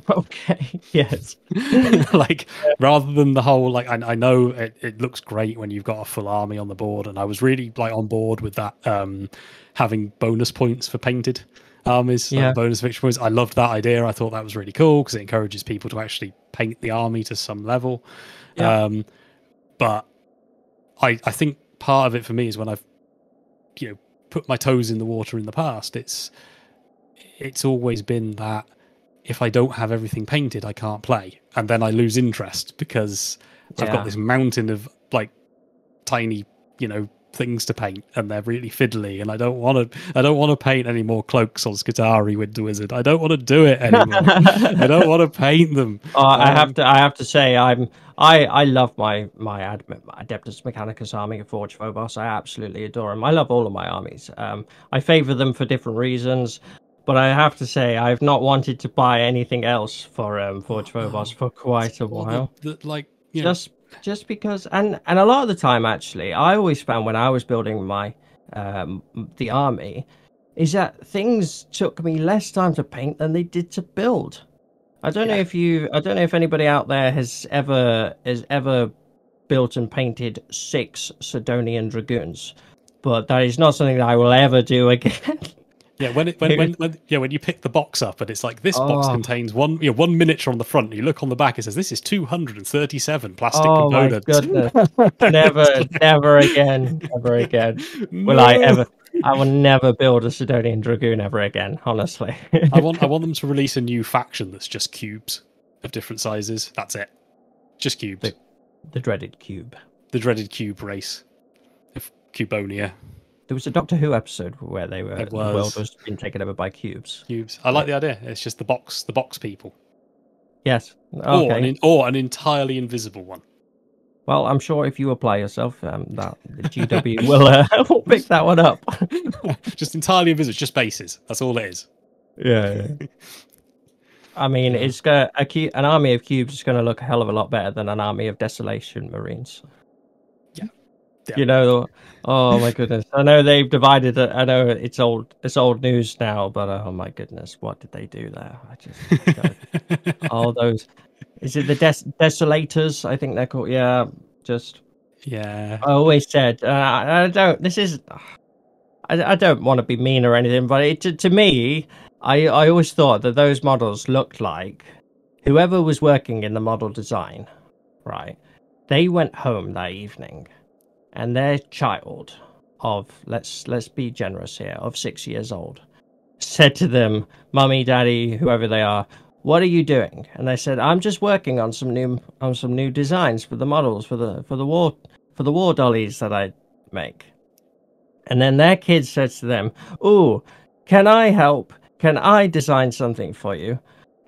Okay. Yes. Like, rather than the whole, like, I know it looks great when you've got a full army on the board, and I was really like on board with that, having bonus points for painted armies, like bonus victory points. I loved that idea. I thought that was really cool because it encourages people to actually paint the army to some level. But I think part of it for me is when I've, you know, put my toes in the water in the past, it's always been that if I don't have everything painted, I can't play, and then I lose interest because I've got this mountain of like tiny, you know, things to paint, and they're really fiddly, and I don't want to paint any more cloaks on Skitarii Winter Wizard. I don't want to do it anymore. I don't want to paint them. I have to say I love my Adeptus Mechanicus army of Forge Phobos. I absolutely adore them. I love all of my armies. I favor them for different reasons, but I have to say I've not wanted to buy anything else for Forge Phobos for quite a while. Just because, and a lot of the time, actually, I always found when I was building my the army, is that things took me less time to paint than they did to build. I don't know if anybody out there has ever built and painted 6 Sidonian Dragoons, but that is not something that I will ever do again. Yeah, when you pick the box up and it's like this box contains one miniature on the front, and you look on the back, it says this is 237 plastic components. Oh my goodness! never again, never again. Will I ever? I will never build a Sidonian Dragoon ever again. Honestly, I want them to release a new faction that's just cubes of different sizes. That's it, just cubes. The dreaded cube. The dreaded cube race of Cubonia. There was a Doctor Who episode where the world was being taken over by cubes. Cubes. I like the idea. It's just the box people. Yes. Okay. Or an entirely invisible one. Well, I'm sure if you apply yourself, that the GW will pick that one up. Just entirely invisible, just bases. That's all it is. Yeah. I mean, it's an army of cubes is going to look a hell of a lot better than an army of Desolation Marines. Yeah. You know, oh my goodness! I know they've divided it. I know it's old news now, but oh my goodness, what did they do there? I just all those. Is it the Desolators? I think they're called. Yeah, just. Yeah. I always said I don't. This is. I don't want to be mean or anything, but to me, I always thought that those models looked like whoever was working in the model design, right? They went home that evening. And their child of, let's be generous here, of 6 years old, said to them, "Mummy, Daddy, whoever they are, what are you doing?" And they said, "I'm just working on some new designs for the models for the war dollies that I make." And then their kid says to them, "Ooh, can I help? Can I design something for you?"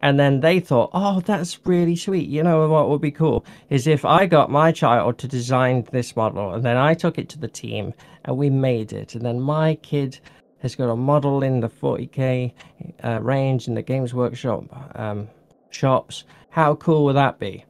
And then they thought, oh, that's really sweet. You know what would be cool is if I got my child to design this model and then I took it to the team and we made it. And then my kid has got a model in the 40K range in the Games Workshop shops. How cool would that be?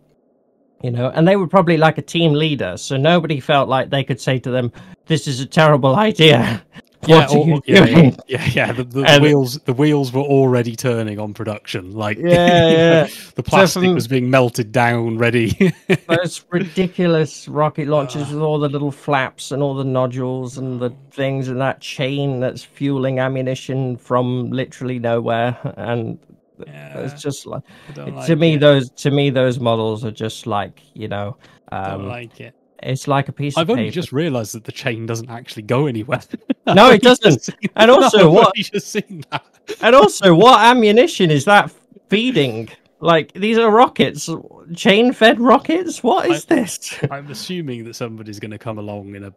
You know, and they were probably like a team leader. So nobody felt like they could say to them, this is a terrible idea. What are you doing? Yeah. The wheels were already turning on production. Like, yeah. The plastic was being melted down, ready. Those ridiculous rocket launchers with all the little flaps and all the nodules and the things and that chain that's fueling ammunition from literally nowhere. And it's just like, to me, those models are just like, you know, don't like it. It's like a piece of paper. I've only just realised that the chain doesn't actually go anywhere. No, it doesn't. And also, what? Just seen that. And also, what ammunition is that feeding? Like, these are rockets, chain-fed rockets. What is this? I'm assuming that somebody's going to come along in a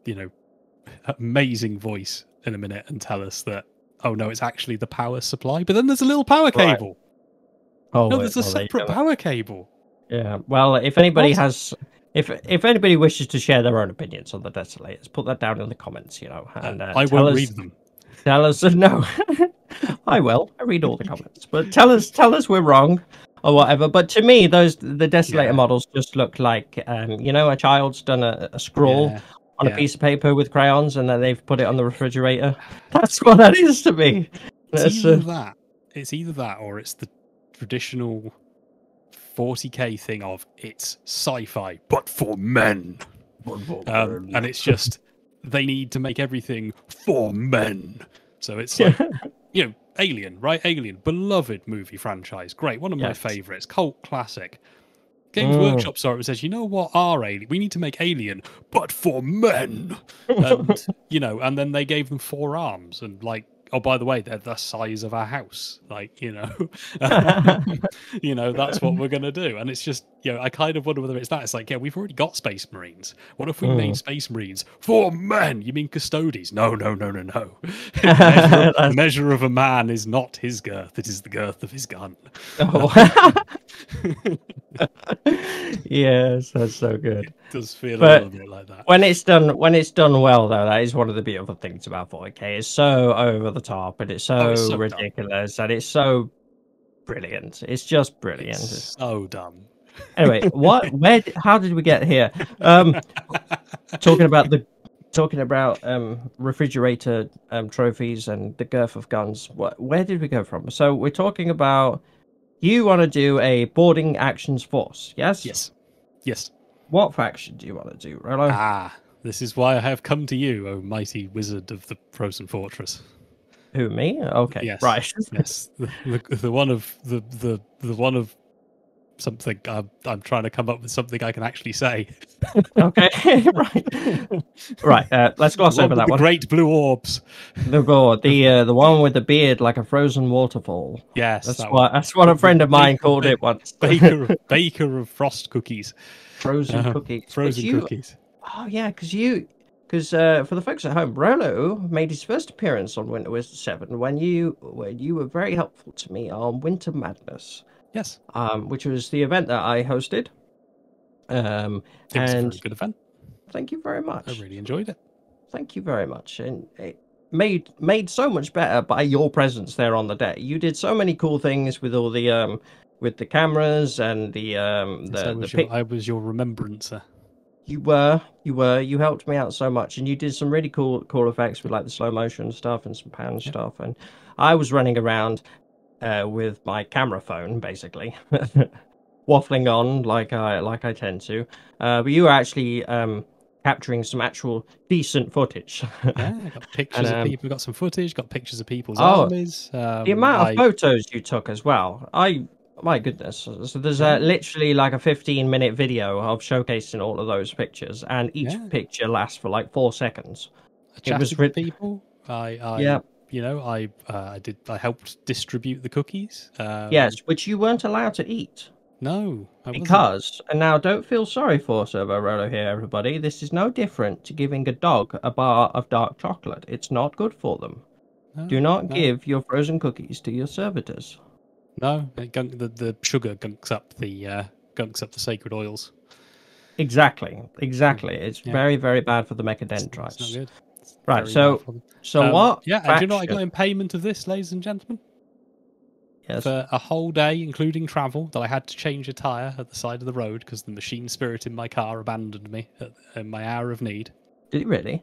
you know, amazing voice in a minute and tell us that, oh no, it's actually the power supply. But then there's a little power cable. Oh, no, there's a separate power cable. Yeah. Well, if anybody has. If anybody wishes to share their own opinions on the Desolators, put that down in the comments, you know. And I won't read them. Tell us no. I will. I read all the comments, but tell us we're wrong or whatever. But to me, the Desolator models just look like you know, a child's done a scrawl on a piece of paper with crayons, and then they've put it on the refrigerator. That's what that is to me. It's either that, or it's the traditional 40K thing of it's sci-fi but for men, and it's just they need to make everything for men. So it's like, you know, Alien, right? Alien, beloved movie franchise, great, one of my favorites, cult classic. Games Workshop saw it and says, you know what, Alien, we need to make Alien but for men. And you know, and then they gave them 4 arms and like, oh, by the way, they're the size of our house. Like, you know, you know, that's what we're going to do. And it's just, you know, I kind of wonder whether it's that. It's like, yeah, we've already got Space Marines. What if we made Space Marines for men? You mean custodies? No. The measure of a man is not his girth. It is the girth of his gun. Oh. Yes, that's so good. It does feel a little bit like that. When it's done well, though, that is one of the beautiful things about 40K. It's so over the top and it's so ridiculous and it's so brilliant. It's just brilliant. It's so dumb. Anyway, how did we get here? Talking about refrigerator trophies and the girth of guns. Where did we go from? So we're talking about you want to do a boarding actions force, yes? Yes. What faction do you want to do, Rollo? This is why I have come to you, O mighty wizard of the Frozen Fortress. Who, me? Okay, yes. Right. Yes, the one of the one of something. I'm trying to come up with something I can actually say. Okay, right. Let's gloss over that one. Great blue orbs. The one with the beard like a frozen waterfall. Yes, that's what a friend of mine called it once. Baker of frost cookies. Frozen cookies. Cookies. Oh yeah, because for the folks at home, Rollo made his first appearance on Winter Wizard 7 when you were very helpful to me on Winter Madness. Yes. Which was the event that I hosted. It was a very good event. Thank you very much. I really enjoyed it. Thank you very much, and it made so much better by your presence there on the day. You did so many cool things with all the with the cameras and I was your remembrancer. You helped me out so much, and you did some really cool effects with like the slow motion stuff and some pan stuff, and I was running around with my camera phone basically waffling on like I tend to, but you were actually capturing some actual decent footage. Yeah, I got pictures of people, got some footage, got pictures of people's armies. The amount of photos you took as well, my goodness. So there's literally like a 15-minute video of showcasing all of those pictures, and each picture lasts for like 4 seconds. It was with people. You know, I helped distribute the cookies. Yes, which you weren't allowed to eat. No, because, and now don't feel sorry for SERVO-ROLO here, everybody. This is no different to giving a dog a bar of dark chocolate. It's not good for them. Do not give your frozen cookies to your servitors. No, the sugar gunks up the sacred oils. Exactly. It's Yeah, very, very bad for the it's not mechadendrites. good. It's Right. very bad for them. So what Yeah, and do you know what I faction? got in payment of this, ladies and gentlemen? Yes. For a whole day, including travel, that I had to change a tyre at the side of the road because the machine spirit in my car abandoned me in my hour of need. Did it really?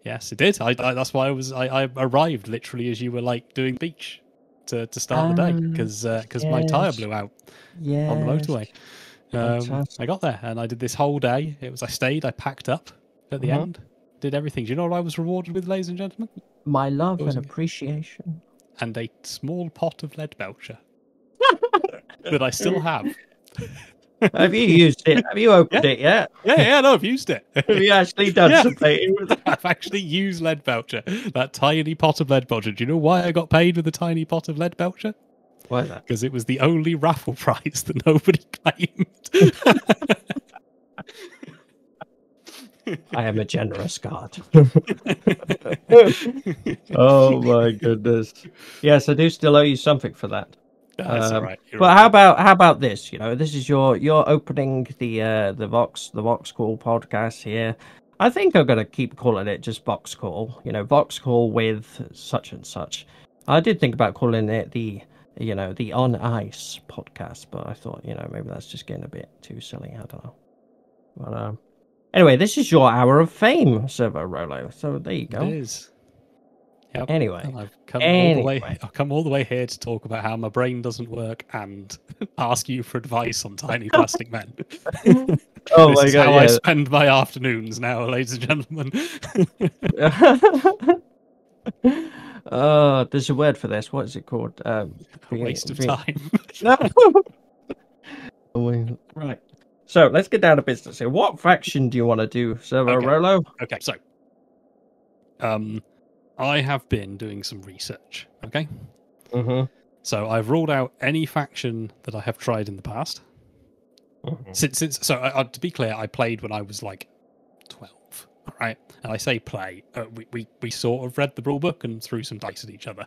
Yes, it did. That's why I arrived literally as you were like doing beach to start the day because my tyre Yes. blew out on the Yes. motorway. I Fantastic. got there and I did this whole day. I stayed, I packed up at the Mhm. end, did everything. Do you know what I was rewarded with, ladies and gentlemen? My love What was and it? appreciation. And a small pot of lead belcher that I still have. Have you used it? Have you opened Yeah, it yet? yeah. No, I've used it. Have you actually done Yeah, something with it? I've actually used lead belcher. That tiny pot of lead belcher. Do you know why I got paid with a tiny pot of lead belcher? Why is that? Because it was the only raffle prize that nobody claimed. I am a generous god. Oh my goodness. Yes, I do still owe you something for that. That's all right. But how about this? You know, this is your opening the Vox Call podcast here. I think I'm gonna keep calling it just Vox Call. You know, Vox Call with such and such. I did think about calling it the On Ice podcast, but I thought, maybe that's just getting a bit too silly. I don't know. But anyway, this is your hour of fame, SERVO-ROLO. So there you go. It is. Yep. Anyway, And I've come all the way. I've come all the way here to talk about how my brain doesn't work and ask you for advice on tiny plastic men. Oh This my is god! how I spend my afternoons now, ladies and gentlemen. There's a word for this. What is it called? A waste of time. No. Right. So let's get down to business here. What faction do you want to do, SERVO-ROLO? Okay, so I have been doing some research. Okay. Mm-hmm. So I've ruled out any faction that I have tried in the past. Mm-hmm. To be clear, I played when I was like 12. All right, and I say play. We sort of read the rule book and threw some dice at each other,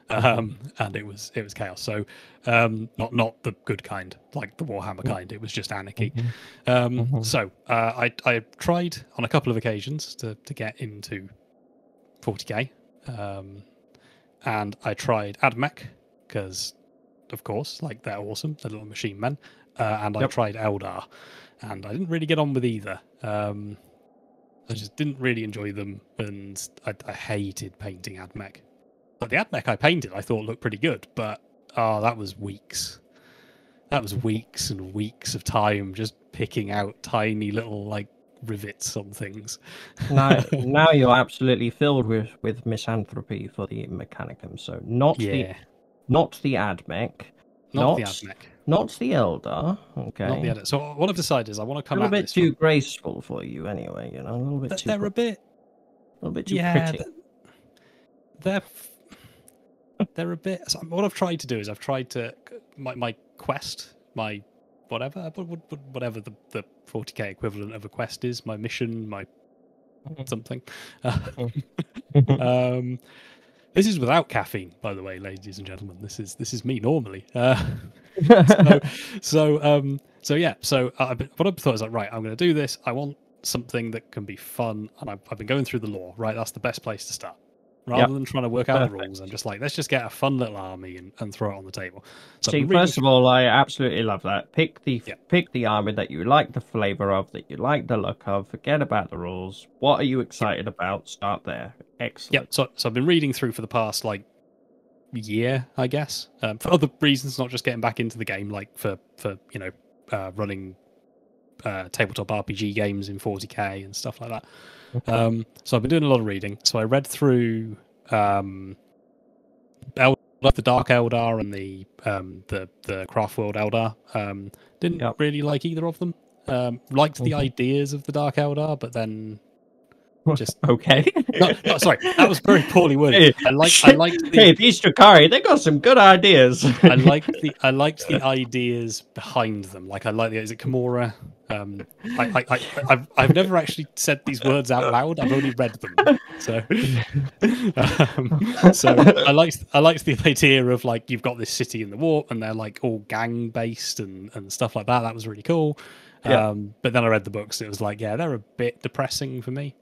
and it was chaos. So not the good kind, like the Warhammer kind. It was just anarchy. So I tried on a couple of occasions to get into 40k, and I tried AdMech because, of course, like they're awesome, they're little machine men, and I tried Eldar, and I didn't really get on with either. I just didn't really enjoy them, and I hated painting AdMech. But the AdMech I painted, I thought looked pretty good, but that was weeks. That was weeks and weeks of time just picking out tiny little like rivets on things. Now you're absolutely filled with misanthropy for the Mechanicum. So not the AdMech, not the AdMech, not the Eldar. Okay. Not the edit. So what I've decided is I want to come a little at bit this too graceful for you, anyway. A little bit too. They're a bit. A little bit too pretty. They're a bit. So what I've tried to do is I've tried to my quest, my whatever the 40k equivalent of a quest is, my mission, my something. This is without caffeine, by the way, ladies and gentlemen. This is me normally. So yeah. So what I thought is like, right, I'm going to do this. I want something that can be fun, and I've been going through the lore. Right, that's the best place to start. Rather than trying to work out the rules, I'm just like, let's just get a fun little army and throw it on the table. So see, first of all, I absolutely love that. Pick the army that you like the flavor of, that you like the look of. Forget about the rules. What are you excited about? Start there. Excellent. Yeah. So I've been reading through for the past like year, I guess, for other reasons, not just getting back into the game, like for running tabletop RPG games in 40k and stuff like that. So I've been doing a lot of reading. So I read through the Dark Eldar and the Craftworld Eldar. Didn't really like either of them. Liked the ideas of the Dark Eldar, but then Just Okay. no, sorry, that was very poorly worded. I liked Hey, these Drakari, they got some good ideas. I liked the ideas behind them. Like I like the is it Kimura? I've never actually said these words out loud. I've only read them. So so I liked the idea of like you've got this city in the warp and they're like all gang based and stuff like that. That was really cool. Yeah. But then I read the books. And it was like, yeah, they're a bit depressing for me.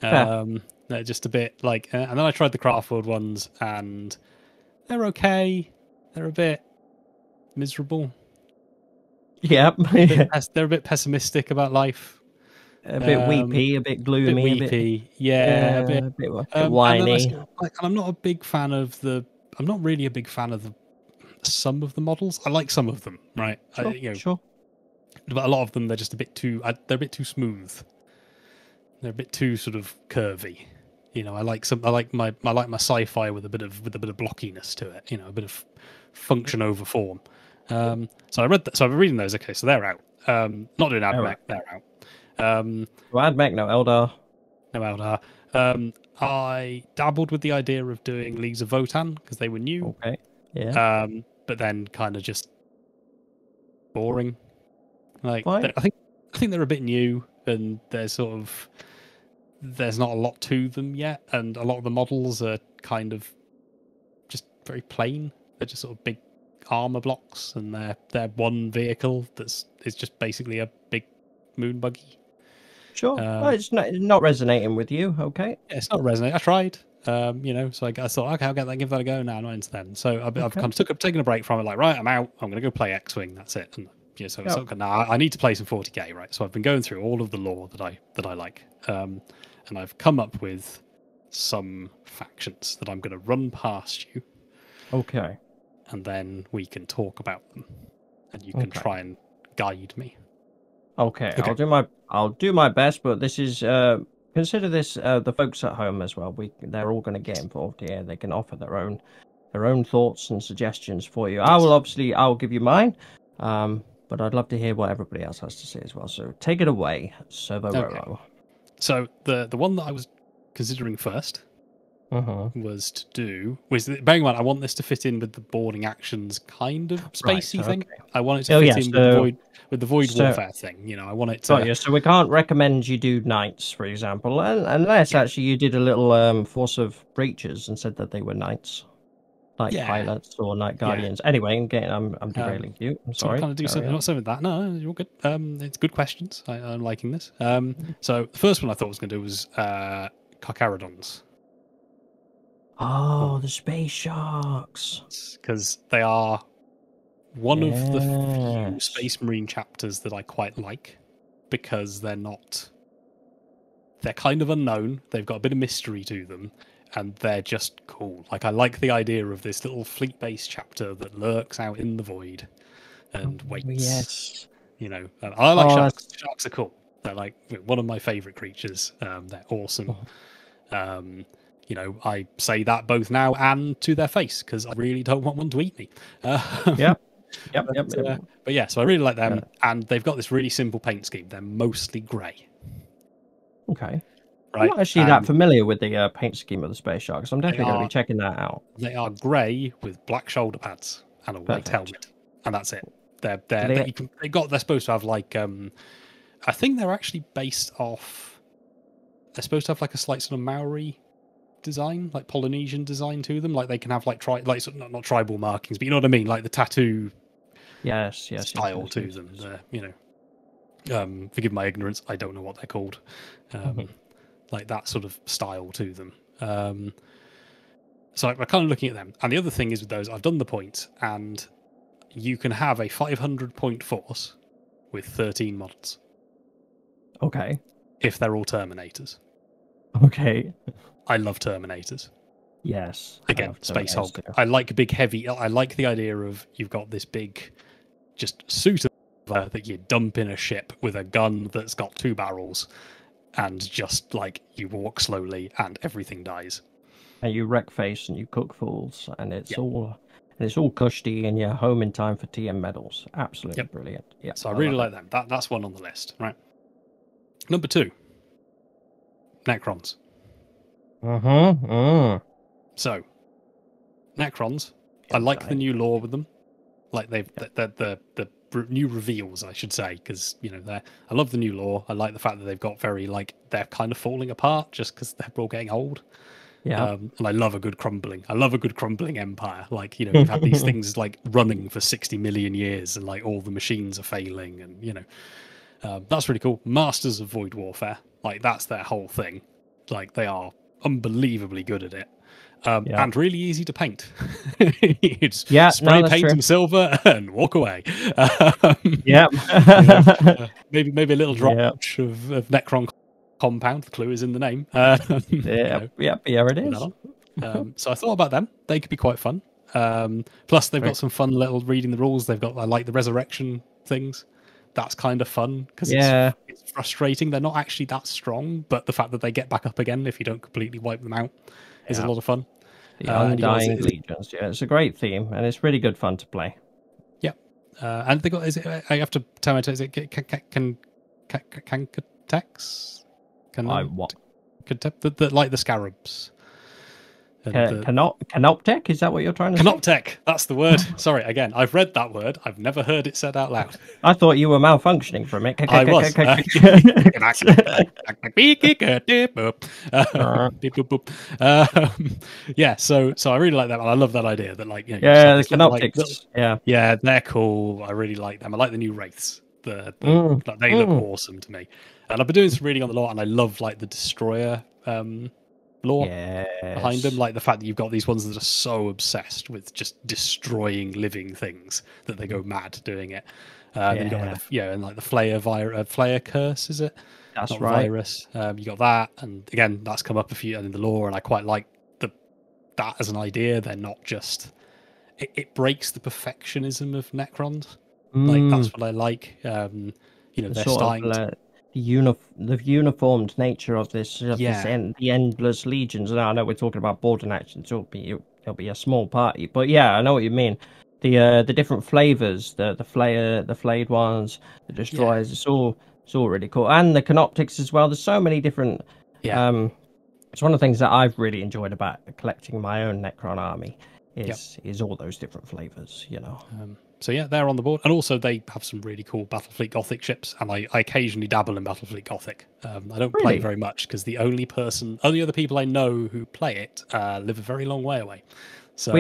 Fair. They're just a bit like, and then I tried the Craftworld ones, and they're okay. They're a bit miserable. Yeah. They're a bit pessimistic about life. A bit weepy, a bit gloomy, A bit weepy. Yeah, a bit and whiny. then I'm not a big fan of the. I'm not really a big fan of the some of the models. I like some of them, right? Sure, sure. But a lot of them they're just a bit too. They're a bit too smooth. They're a bit too sort of curvy. I like my sci-fi with a bit of blockiness to it. A bit of function over form. So I read that. So I've been reading those. Okay, so they're out. Not doing AdMech. They're out. AdMech, no Eldar. No Eldar. I dabbled with the idea of doing Leagues of Votan because they were new. Okay. Yeah. But then kind of just boring. Like Fine. I think they're a bit new and there's not a lot to them yet, and a lot of the models are kind of just very plain. They're just sort of big armor blocks, and they're one vehicle is just basically a big moon buggy. Sure. It's not resonating with you. Okay. Yeah, it's not resonating. I tried. So I thought, okay, I'll give that a go now. Not into them. So I've kind of taken a break from it. Like, right, I'm out. I'm going to go play X-Wing. That's it. And now I need to play some 40k, right? So I've been going through all of the lore that I like. And I've come up with some factions that I'm going to run past you. Okay. And then we can talk about them, and you can try and guide me. Okay. I'll do my best, but this is consider this the folks at home as well. They're all going to get involved here. They can offer their own thoughts and suggestions for you. Yes. I'll give you mine, but I'd love to hear what everybody else has to say as well. So take it away, SERVO-ROLO. Okay. So the one that I was considering first was bearing in mind I want this to fit in with the boarding actions kind of spacey thing. I want it to fit in with the void warfare thing. I want it to. Got you. So we can't recommend you do knights, for example, unless actually you did a little force of breaches and said that they were knights, like pilots or night guardians. Yeah. Anyway, again, I'm derailing you. I'm sorry. I'm trying to do something. Not something with that. No, you're good. It's good questions. I'm liking this. So the first one I thought I was going to do was Carcharodons. Oh, the space sharks. Because they are one of the few Space Marine chapters that I quite like, because they're kind of unknown. They've got a bit of mystery to them, and they're just cool. Like, I like the idea of this little fleet-based chapter that lurks out in the void and waits. Yes. I like sharks. Sharks are cool. They're like one of my favorite creatures. They're awesome. I say that both now and to their face, because I really don't want one to eat me. Yep. But yeah, so I really like them, and they've got this really simple paint scheme. They're mostly grey. Okay. Right. I'm not actually that familiar with the paint scheme of the space sharks. I'm definitely going to be checking that out. They are grey with black shoulder pads and a white helmet, and that's it. They're supposed to have like I think they're actually based off. They're supposed to have like a slight sort of Maori design, like Polynesian design to them. Like they can have like not tribal markings, but you know what I mean, like the tattoo. Yes. Style to them. Forgive my ignorance. I don't know what they're called. Like that sort of style to them. So I'm kind of looking at them. And the other thing is with those, I've done the points, and you can have a 500 point force with 13 models. Okay. If they're all Terminators. Okay. I love Terminators. Yes. Again, Space Hulk. I like big, heavy. I like the idea of you've got this big, just suit of that you dump in a ship with a gun that's got 2 barrels, and just like you walk slowly and everything dies. And you wreck face and you cook fools, and it's all cushy, and you're home in time for TM medals. Absolutely brilliant. Yeah. So I really like them. That's one on the list, right? Number 2. Necrons. So, Necrons, I like the new lore with them. Like the new reveals, I should say, because I love the new lore. I like the fact that they've got very they're kind of falling apart just because they're all getting old. Yeah, and I love a good crumbling. I love a good crumbling empire. You've had these things running for 60 million years, and all the machines are failing, and that's really cool. Masters of Void Warfare, that's their whole thing. They are unbelievably good at it. And really easy to paint. It's spray paint them silver and walk away. Maybe a little drop of Necron compound. The clue is in the name. It is. So I thought about them. They could be quite fun. Plus, they've got some fun little reading the rules. I like the resurrection things. That's kind of fun because it's frustrating. They're not actually that strong, but the fact that they get back up again if you don't completely wipe them out is a lot of fun. The Undying Legions. Yeah, it's a great theme, and it's really good fun to play. Yeah, and they got. I have to tell my. Is it Cancatex? What? Like the scarabs. Canoptech? Is that what you're trying to say? Canoptech, that's the word. Sorry, again, I've read that word. I've never heard it said out loud. I thought you were malfunctioning for a minute. I was. Yeah, so I really like that. And I love that idea that the Canoptics. Yeah, they're cool. I really like them. I like the new wraiths. They look awesome to me. And I've been doing some reading on the lore, and I love the destroyer lore behind them, the fact that you've got these ones that are so obsessed with just destroying living things that they go mad doing it. Then you got the Flayer curse, is it? That's not right. Virus. You got that, and again, that's come up a few in the lore, and I quite like that as an idea. They're not just it breaks the perfectionism of Necrons. That's what I like. They're starting. The uniformed nature of this, the endless legions. Now I know we're talking about boarding actions, so it'll be a small party, but I know what you mean. The different flavors, the flayed ones, the destroyers. It's all really cool, and the Canoptics as well. There's so many different. It's one of the things that I've really enjoyed about collecting my own Necron army is all those different flavors. So they're on the board, and also they have some really cool Battlefleet Gothic ships, and I occasionally dabble in Battlefleet Gothic. I don't play very much because the only other people I know who play it live a very long way away. So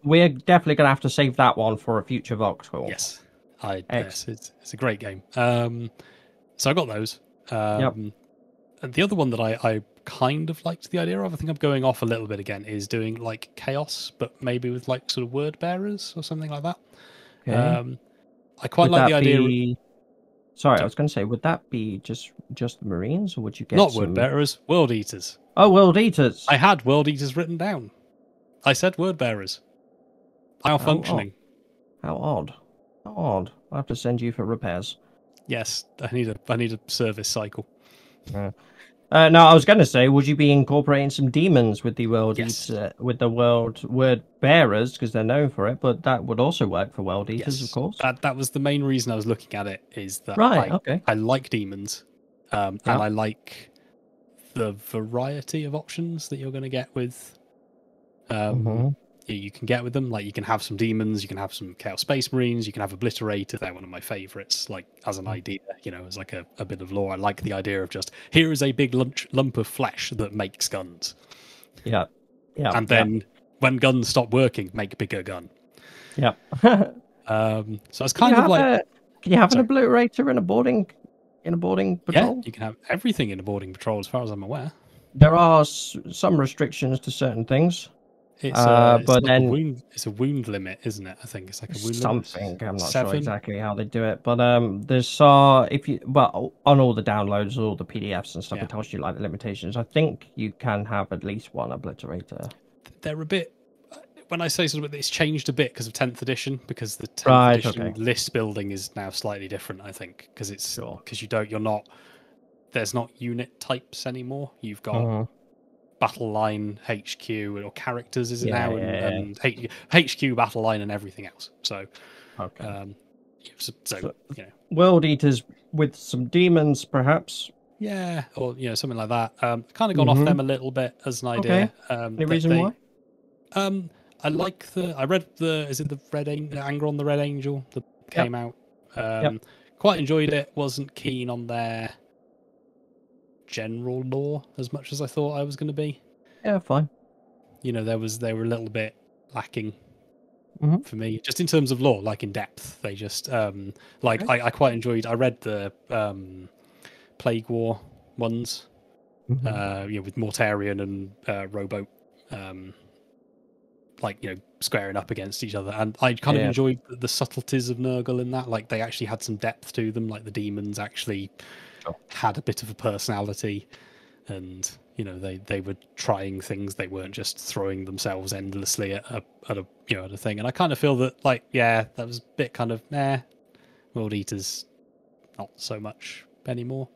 we're definitely going to have to save that one for a future Vox call. Yes, it's a great game. So I got those. And the other one that I kind of liked the idea of, I think I'm going off a little bit again, is doing chaos, but maybe with sort of word bearers or something like that. Okay. I quite like the idea. Sorry, I was going to say, would that be just the Marines, or would you get not word bearers, world eaters? Oh, world eaters! I had world eaters written down. I said word bearers. Malfunctioning. How odd! How odd! I have to send you for repairs. Yes, I need a service cycle. No, I was going to say, would you be incorporating some demons with the world with the world word bearers, because they're known for it, but that would also work for world eaters, of course. That was the main reason I was looking at it, is that I like demons, and I like the variety of options that you're going to get with. You can get with them, you can have some demons, you can have some Chaos Space Marines, you can have Obliterator. They're one of my favorites, as an idea, as a bit of lore. I like the idea of just, here is a big lump of flesh that makes guns. And then when guns stop working, make bigger gun. So it's kind of can you have an Obliterator in a boarding patrol? Yeah, you can have everything in a boarding patrol, as far as I'm aware. There are some restrictions to certain things. It's a wound limit, isn't it? I think it's like a wound something. Limit. I'm not sure exactly how they do it, but there's on all the downloads, all the PDFs and stuff, it tells you the limitations. I think you can have at least one Obliterator. They're a bit. When I say sort of, it's changed a bit because of 10th edition, because the 10th edition list building is now slightly different. I think because there's not unit types anymore. You've got battle line, HQ, or characters, is it now? And HQ, battle line, and everything else. So, World Eaters with some demons, perhaps. Yeah, or something like that. Kind of gone off them a little bit as an idea. Okay. Any reason why? Um, I like I read is it the Anger on the Red Angel that came out. Yep. Quite enjoyed it. Wasn't keen on their general lore as much as I thought I was going to be. Yeah, fine. They were a little bit lacking Mm-hmm. for me, just in terms of lore, like in depth. They just like Okay. I quite enjoyed. I read the Plague War ones, Mm-hmm. with Mortarion and Rowboat, squaring up against each other, and I kind of Yeah. enjoyed the subtleties of Nurgle in that. Like they actually had some depth to them. Like the demons actually Sure. had a bit of a personality, and they were trying things. They weren't just throwing themselves endlessly at a thing. And I kind of feel that that was a bit kind of World Eaters, not so much anymore.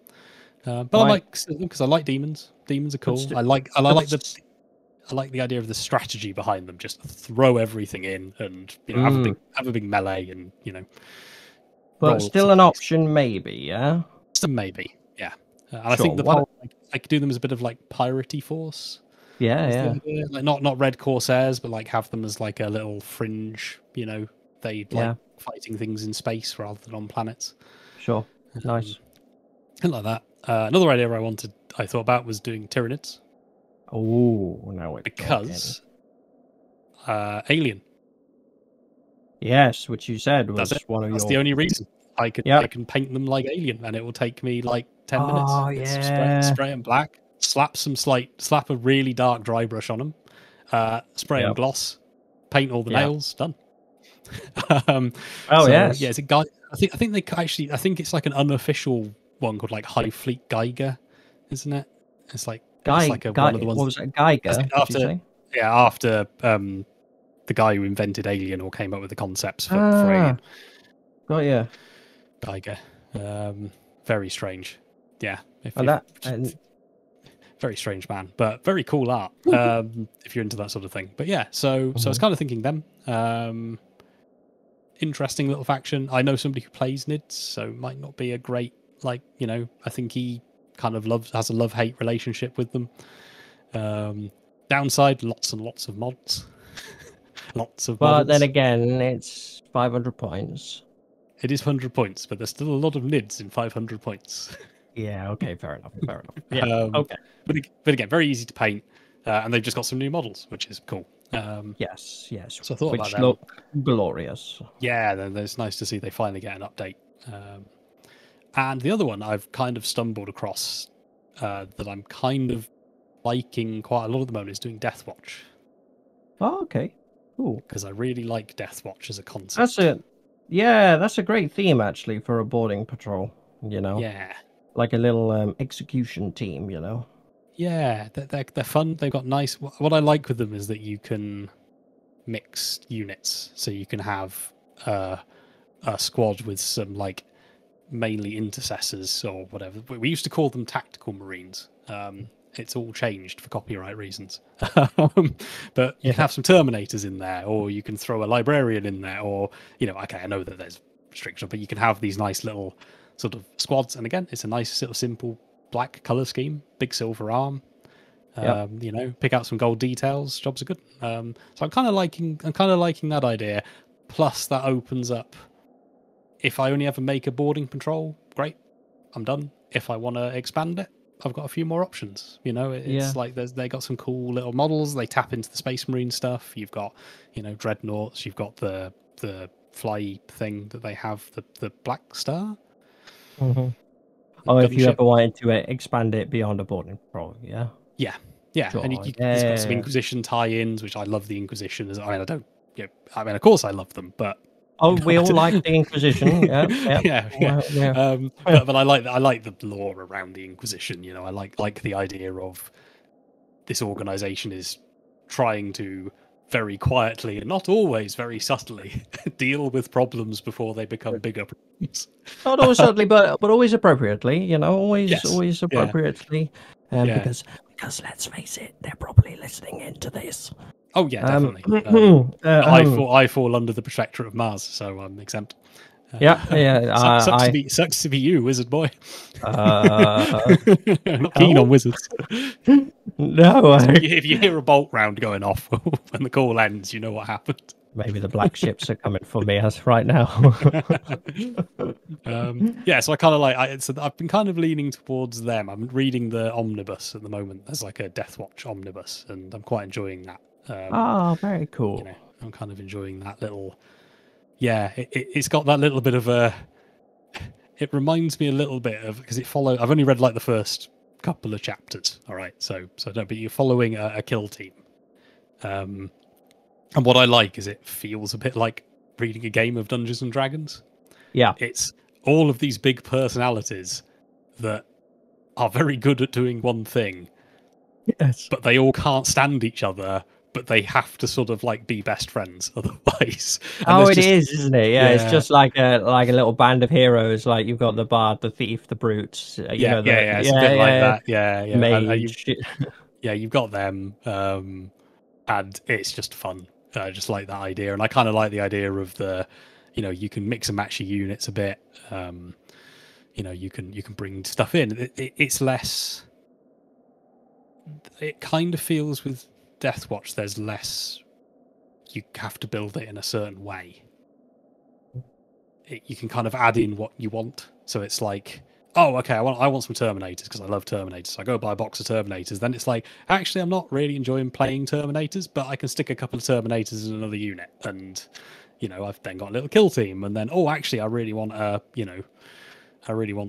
But I like because I like demons. Demons are cool. I like the idea of the strategy behind them. Just throw everything in, and have a big melee, and But still an option, maybe. Yeah. Just a maybe. Yeah. And I think I could do them as a bit of like piratey force. Yeah, yeah. Like not red corsairs, but like have them as like a little fringe. They like fighting things in space rather than on planets. Sure. Nice. Like that. Another idea I thought about was doing Tyranids. Oh, no, because Alien. Yes, which you said was one of That's the only reason I can paint them like Alien, and it will take me like 10 minutes. Oh, yeah. Spray them black, slap a really dark dry brush on them, spray them gloss, paint all the nails, done. Yes. Yeah, it's a guy. I think it's like an unofficial one called like High Fleet Geiger, isn't it? It's like one of the ones. What was it? Geiger? After the guy who invented Alien or came up with the concepts for Alien. Got you. Geiger. Very strange. Yeah. Very strange man, but very cool art. If you're into that sort of thing. But yeah, so I was kind of thinking them. Interesting little faction. I know somebody who plays Nids, so it might not be a great I think he kind of has a love-hate relationship with them. Downside, lots and lots of mods. Lots of models. But then again, it's 500 points. It is 100 points, but there's still a lot of Nids in 500 points. Yeah, okay, fair enough. Yeah, okay. But again, very easy to paint, and they've just got some new models, which is cool. Yes. So I thought about which look glorious. Yeah, then it's nice to see they finally get an update. And the other one I've kind of stumbled across that I'm kind of liking quite a lot at the moment is doing Deathwatch. Oh, okay. Cool. Because I really like Deathwatch as a concept. That's a great theme actually for a boarding patrol, Yeah. Like a little execution team, Yeah, they're fun. They've got nice... What I like with them is that you can mix units. So you can have a squad with some mainly intercessors or whatever. We used to call them tactical marines. It's all changed for copyright reasons. But you can have some Terminators in there, or you can throw a librarian in there, or, I know that there's restrictions, but you can have these nice little sort of squads. And again, it's a nice sort of simple black color scheme, big silver arm. Pick out some gold details. Jobs are good. So I'm kind of liking that idea. Plus, that opens up. If I only ever make a boarding patrol, great, I'm done. If I want to expand it, I've got a few more options. It's like they got some cool little models. They tap into the Space Marine stuff. You've got, dreadnoughts. You've got the fly thing that they have, the Black Star. Mm-hmm. Oh, if you ever wanted to expand it beyond a boarding patrol, yeah. Yeah, sure. And it's got some Inquisition tie-ins, which I love the Inquisition. Of course I love them, but. Oh, we all like the Inquisition. Yeah. But I like the lore around the Inquisition. I like the idea of this organization is trying to very quietly and not always very subtly deal with problems before they become bigger problems. Not always subtly, but always appropriately. Always appropriately. Because let's face it, they're probably listening into this. Oh yeah, definitely. I fall under the protectorate of Mars, so I'm exempt. Yeah, yeah. Sucks to be you, wizard boy. Uh, I'm not keen on wizards. no. If you hear a bolt round going off when the call ends, you know what happened. Maybe the black ships are coming for me as right now. Yeah, so I kind of like. So I've been kind of leaning towards them. I'm reading the omnibus at the moment. There's like a Death Watch omnibus, and I'm quite enjoying that. Oh, very cool. You know, I'm kind of enjoying that little. Yeah, it's got that little bit of a. It reminds me a little bit of because it follows. I've only read like the first couple of chapters. All right, so don't. But you're following a kill team. And what I like is it feels a bit like reading a game of Dungeons and Dragons. Yeah, it's all of these big personalities that are very good at doing one thing. Yes, but they all can't stand each other. But they have to sort of like be best friends otherwise. Oh, it is, isn't it? Yeah, it's just like a little band of heroes. Like you've got the bard, the thief, the brutes. It's a bit like that. Yeah. Mage. You've got them, and it's just fun. I just like that idea, and I kind of like the idea of the, you can mix and match your units a bit. You can bring stuff in. It's less. It kind of feels with Death Watch, there's less. You have to build it in a certain way. You can kind of add in what you want. So it's like, oh, okay, I want some Terminators because I love Terminators. So I go buy a box of Terminators. Then it's like, actually, I'm not really enjoying playing Terminators, but I can stick a couple of Terminators in another unit, and I've then got a little kill team. And then, oh, actually, I really want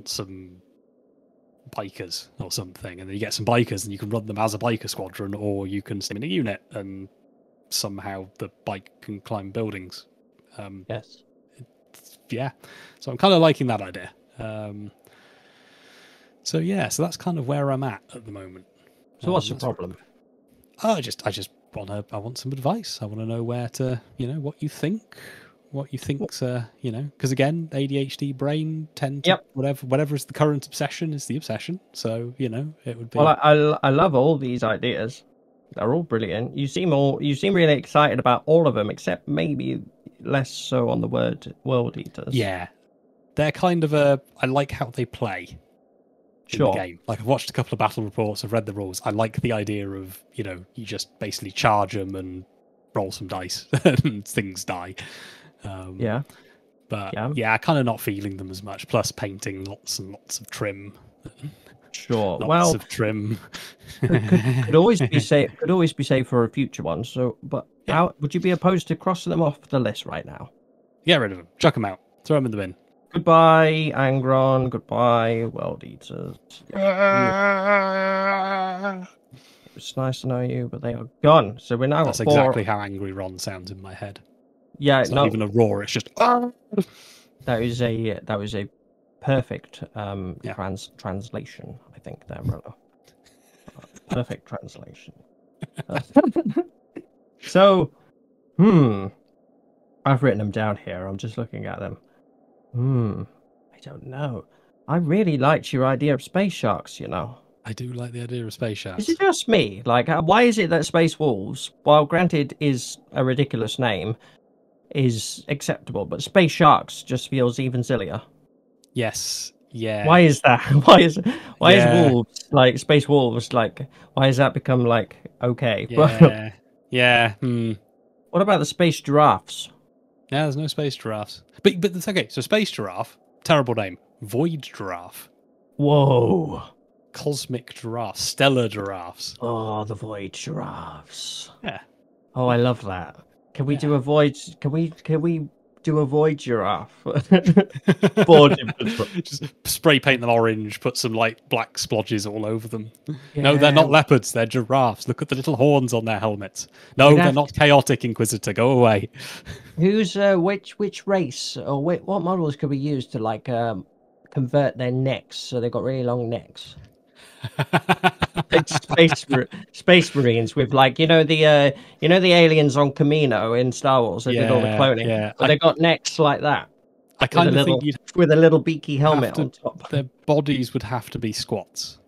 some bikers or something, and then you get some bikers and you can run them as a biker squadron, or you can send in a unit and somehow the bike can climb buildings. Yes. Yeah, so I'm kind of liking that idea. So that's kind of where I'm at the moment. So what's the problem? I want some advice. I want to know where to, what you think. What you think's, because again, ADHD brain tend to whatever is the current obsession is the obsession. So it would be. Well, I love all these ideas. They're all brilliant. You seem really excited about all of them, except maybe less so on the world eaters. Yeah, they're kind of I like how they play. In the game. Like I've watched a couple of battle reports. I've read the rules. I like the idea of you just basically charge them and roll some dice and things die. But I'm kind of not feeling them as much. Plus, painting lots and lots of trim. Sure. Lots of trim. could always be safe. Could always be safe for a future one. So, but how would you be opposed to crossing them off the list right now? Get rid of them. Chuck them out. Throw them in the bin. Goodbye, Angron. Goodbye, World Eaters. It's nice to know you, but they are gone. So we're now. That's exactly how Angry Ron sounds in my head. Yeah, it's not even a roar. It's just. That was a perfect translation. I think there, Rollo. Perfect translation. So, I've written them down here. I'm just looking at them. I don't know. I really liked your idea of space sharks. I do like the idea of space sharks. Is it just me? Like, why is it that space wolves, while granted is a ridiculous name, is acceptable, but space sharks just feels even sillier? Yes. Yeah. Why is that? Why is wolves, like space wolves, like why has that become like okay? Yeah. What about the space giraffes? Yeah, there's no space giraffes. But it's okay. So space giraffe, terrible name. Void giraffe. Whoa. Cosmic giraffe, stellar giraffes. Oh, the void giraffes. Yeah. Oh, I love that. Can we do a void? Can we do a void giraffe? Just spray paint them orange, put some like black splodges all over them. Yeah. No, they're not leopards, they're giraffes. Look at the little horns on their helmets. No, they're not chaotic, Inquisitor. Go away. Who's which race or what models could we use to like convert their necks so they've got really long necks? Like space marines with like the aliens on Camino in Star Wars that did all the cloning, but they got necks like that. I kind of think with a little beaky helmet on top. Their bodies would have to be squats.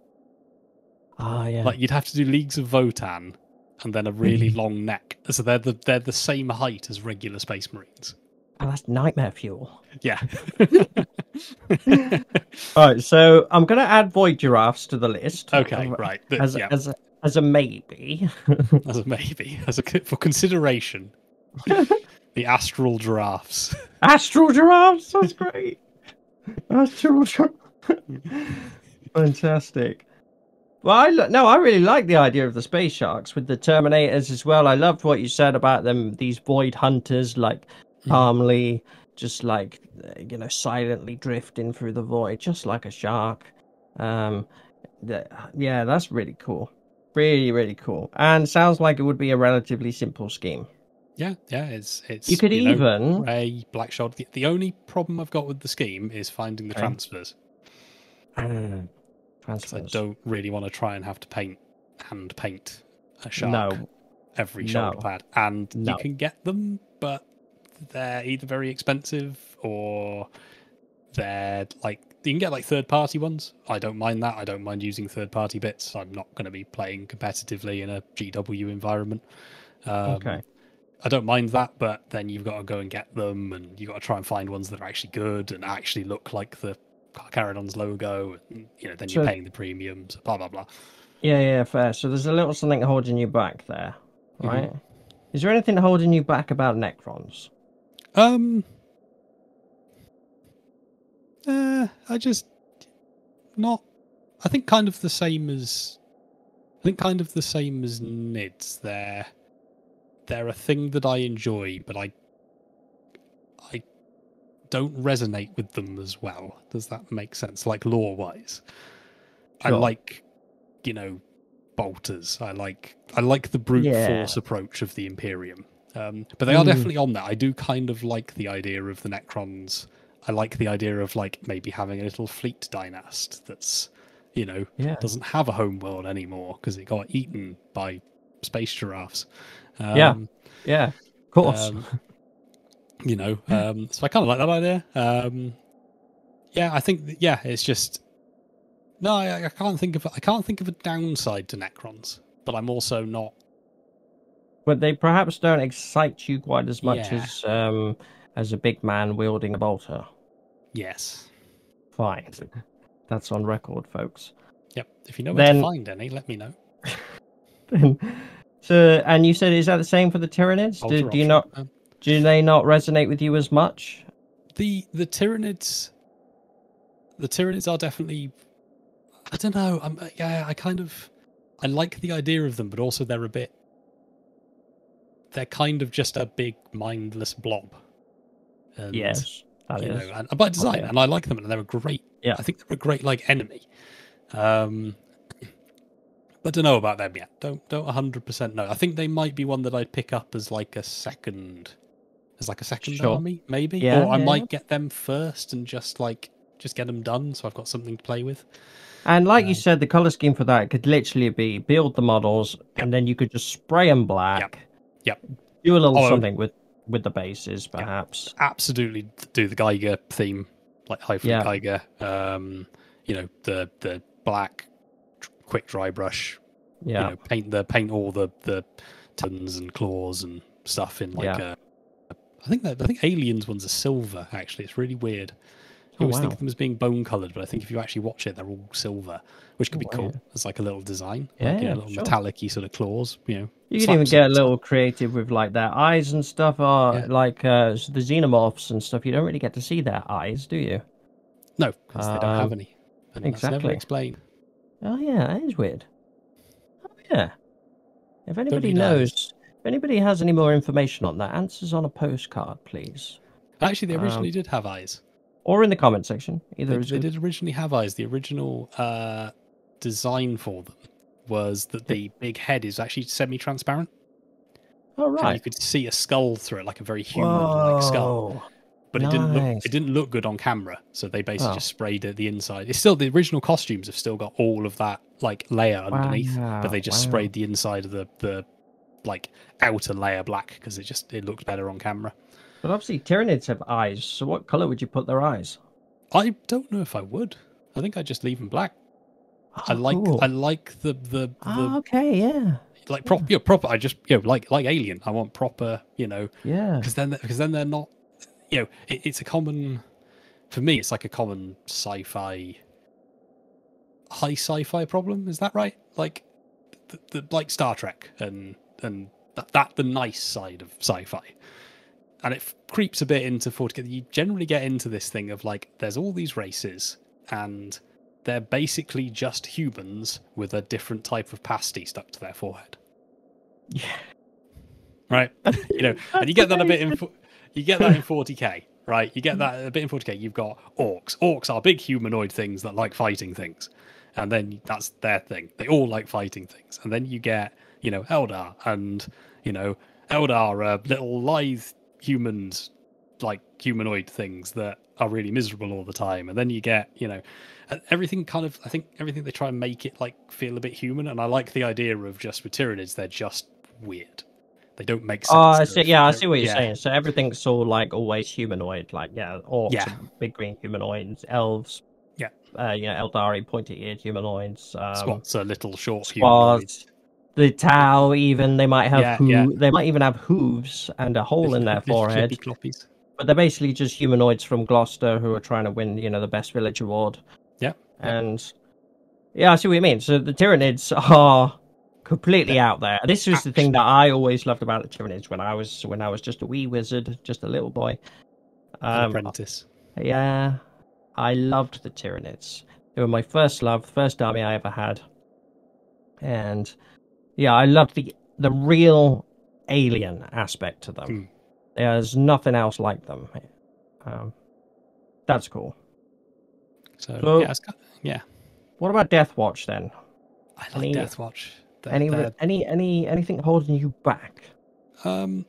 Ah, yeah. Like you'd have to do Leagues of Votan and then a really long neck. So they're the same height as regular space marines. Oh, that's nightmare fuel. Yeah. All right, so I'm gonna add void giraffes to the list. Okay, right. Yeah, As a maybe. as a maybe, for consideration, the astral giraffes. Astral giraffes. That's great. Astral giraffes. Fantastic. Well, I really like the idea of the space sharks with the Terminators as well. I loved what you said about them, these void hunters, like calmly, just like silently drifting through the void, just like a shark. Um, yeah, that's really cool. Really, really cool. And sounds like it would be a relatively simple scheme. Yeah, it's You could even Ray, Black Shot. The only problem I've got with the scheme is finding the transfers. Because I don't really want to try and have to hand paint a shark every shoulder pad. And you can get them, but they're either very expensive or they're like, you can get like third-party ones. I don't mind that. I don't mind using third-party bits. I'm not going to be playing competitively in a GW environment. Okay. I don't mind that, but then you've got to go and get them, and you've got to try and find ones that are actually good and actually look like the Carcharodon's logo. And, then you're paying the premiums, blah, blah, blah. Yeah, fair. So there's a little something holding you back there, right? Is there anything holding you back about Necrons? I just not. I think kind of the same as. Nids. They're a thing that I enjoy, but I don't resonate with them as well. Does that make sense? Like lore-wise, sure. I like, bolters. I like the brute force approach of the Imperium. But they are definitely on that. I do kind of like the idea of the Necrons. I like the idea of like maybe having a little fleet dynast that's, doesn't have a home world anymore because it got eaten by space giraffes. Yeah, of course. So I kind of like that idea. I think it's just I can't think of a downside to Necrons, but I'm also not. But they perhaps don't excite you quite as much as a big man wielding a bolter. Yes. Fine. That's on record, folks. Yep. If you know where to find any, let me know. So, and you said, is that the same for the Tyranids? Do they not resonate with you as much? The Tyranids are definitely. I don't know. I like the idea of them, but also they're kind of just a big mindless blob. And, yes, that is. And by design, and I like them, and they're a great. Yeah, I think they're a great enemy. But don't know about them yet. Don't 100% know. I think they might be one that I'd pick up as like a second army, maybe. Yeah, or I might get them first and just get them done, so I've got something to play with. And like you said, the color scheme for that could literally be build the models, and then you could just spray them black. Yep. Do a little something with the bases, perhaps. Absolutely, do the Geiger theme, like Hyphen Geiger. The black quick dry brush. Yeah. Paint all the tons and claws and stuff in I think Aliens ones are silver. Actually, it's really weird. I always think of them as being bone coloured, but I think if you actually watch it, they're all silver, which could be cool. It's like a little design, little metallic-y sort of claws. You can even get a little creative with like their eyes and stuff. Like the xenomorphs and stuff. You don't really get to see their eyes, do you? No, because they don't have any. And exactly. That's never explained. Oh yeah, that is weird. Oh yeah. If anybody knows, if anybody has any more information on that, answers on a postcard, please. Actually, they originally did have eyes. Or in the comment section. Either they did originally have eyes. The original design for them was that the big head is actually semi-transparent. Oh right. And you could see a skull through it, like a very human-like skull. But it didn't look good on camera, so they basically just sprayed the inside. It's still the original costumes have still got all of that like layer underneath, but they just sprayed the inside of the like outer layer black because it looked better on camera. But obviously Tyranids have eyes, so what color would you put their eyes? I don't know if I would. I think I'd just leave them black. I like the okay, yeah. Like proper. I just like Alien. I want proper, because then they're not. it's a common, for me, it's like a common sci-fi, high sci-fi problem. Is that right? Like, like Star Trek and that the nice side of sci-fi. And it creeps a bit into 40K. You generally get into this thing of like, there's all these races, and they're basically just humans with a different type of pasty stuck to their forehead. Yeah. Right. And you get that a bit in 40K, right? You get that a bit in 40K. You've got orcs. Orcs are big humanoid things that like fighting things, and then that's their thing. They all like fighting things, and then you get Eldar, and Eldar are little lithe humans, like humanoid things that are really miserable all the time, and then you get everything kind of, I think everything they try and make it like feel a bit human, and I like the idea of just with Tyranids, they're just weird. They don't make sense. Oh, I see. Yeah, I see what you're saying. So everything's all like always humanoid, like orcs, big green humanoids, elves, Eldari, pointy-eared humanoids, Spots are little short humanoids. The Tau, even they might have they might even have hooves and a hole in their forehead. Cloppies. But they're basically just humanoids from Gloucester who are trying to win, the best village award. Yeah. And I see what you mean. So the Tyranids are completely out there. This was the thing that I always loved about the Tyranids when I was just a wee wizard, just a little boy. An apprentice. Yeah. I loved the Tyranids. They were my first love, first army I ever had. And I loved the real alien aspect to them. There's nothing else like them. That's cool. So What about Death Watch then? I like Death Watch. Anything holding you back? The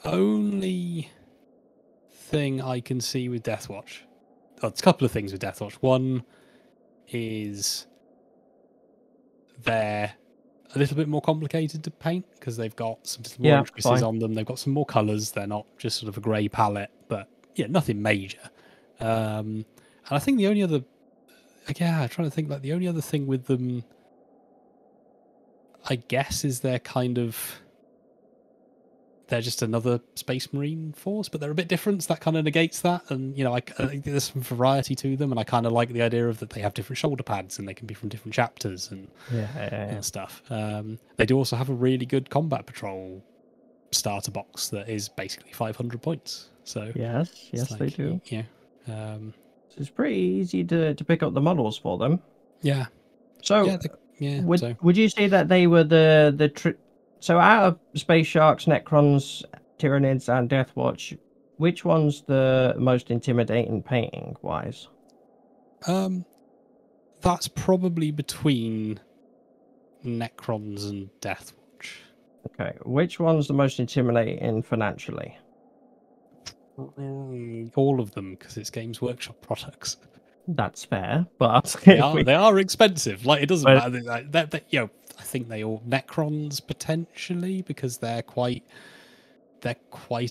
only thing I can see with Death Watch, there's a couple of things with Death Watch. One is they're a little bit more complicated to paint because they've got some more intricacies on them. They've got some more colours. They're not just sort of a grey palette, but nothing major. And I think the only other, I'm trying to think, like the only other thing with them, I guess, is they're just another Space Marine force, but they're a bit different. So that kind of negates that. And, I think there's some variety to them. And I kind of like the idea of that they have different shoulder pads and they can be from different chapters and stuff. They do also have a really good combat patrol starter box that is basically 500 points. So yes, they do. Yeah. So it's pretty easy to pick up the models for them. Yeah. So would you say that they were so out of Space Sharks, Necrons, Tyranids, and Death Watch, which one's the most intimidating painting wise? That's probably between Necrons and Death Watch. Okay, which one's the most intimidating financially? All of them, because it's Games Workshop products. That's fair, but they are expensive. Like, it doesn't matter. I think they all Necrons potentially, because they're quite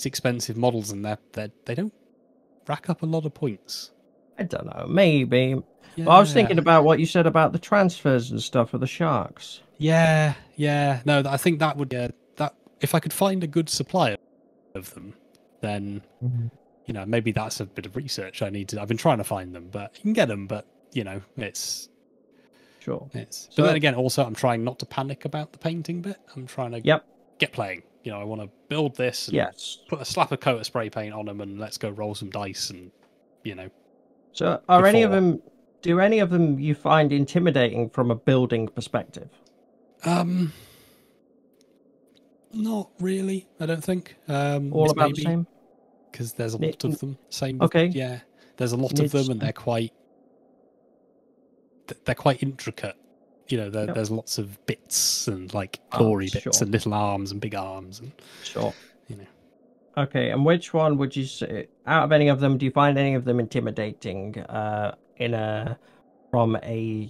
expensive models, and they don't rack up a lot of points. I don't know, maybe. Yeah. Well, I was thinking about what you said about the transfers and stuff for the Sharks. Yeah. No, I think that would that if I could find a good supply of them, then maybe that's a bit of research I need to. I've been trying to find them, but you can get them, but it's. Sure. But then again, also, I'm trying not to panic about the painting bit. I'm trying to get playing. I want to build this and slap a coat of spray paint on them and let's go roll some dice and, So are any of them, do any of them you find intimidating from a building perspective? Not really, I don't think. All about the same? Because there's a lot of them. Same. Okay. Yeah. There's a lot of them and they're quite intricate. There's lots of bits and like clawy bits and little arms and big arms and Okay, and which one would you say out of any of them do you find any of them intimidating from a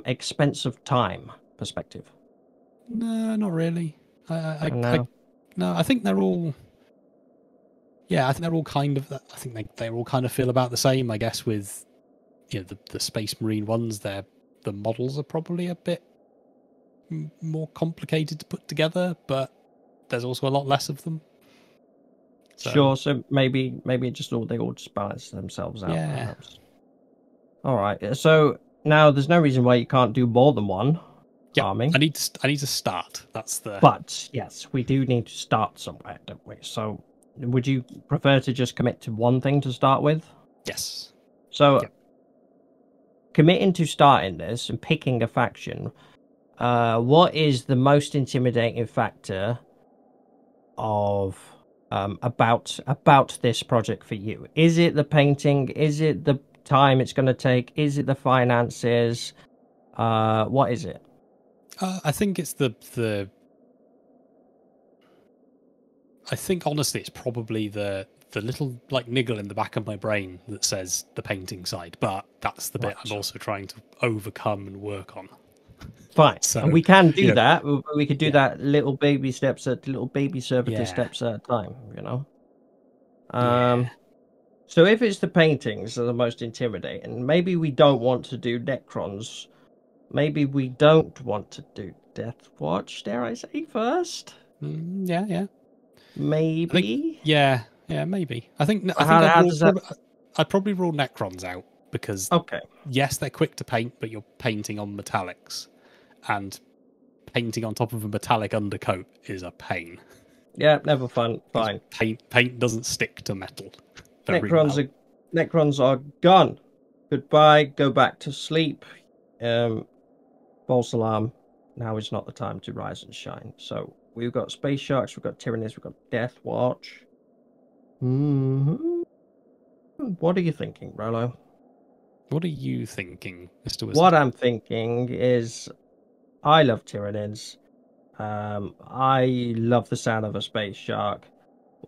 expensive time perspective? No, not really. No, I think they're all. Yeah, I think they're all kind of. I think they all kind of feel about the same. I guess with the Space Marine ones, the models are probably a bit more complicated to put together, but there's also a lot less of them. Sure. So maybe just they all just balance themselves out. Yeah. Perhaps. All right. So now there's no reason why you can't do more than one army. I need to start. That's the. But yes, we do need to start somewhere, don't we? So would you prefer to just commit to one thing to start with? Yes. So committing to starting this and picking a faction, what is the most intimidating factor of about this project for you? Is it the painting? Is it the time it's going to take? Is it the finances? What is it? I think it's the. I think honestly, it's probably the little like niggle in the back of my brain that says the painting side, but that's the bit I'm also trying to overcome and work on. Fine, So, and we can do that. We could do that little baby servitor steps at a time. So if it's the paintings that are the most intimidating, maybe we don't want to do Necrons. Maybe we don't want to do Death Watch. Dare I say first? Yeah. Maybe. Maybe. I think I'd probably rule Necrons out because yes, they're quick to paint, but you're painting on metallics, and painting on top of a metallic undercoat is a pain. Yeah, never fun. Fine. Paint doesn't stick to metal. Necrons are gone. Goodbye. Go back to sleep. False alarm. Now is not the time to rise and shine. So we've got Space Sharks, we've got Tyrannies, we've got Death Watch. What are you thinking, Rollo? What are you thinking, Mr. Wizard? What I'm thinking is I love Tyrannies. I love the sound of a Space Shark.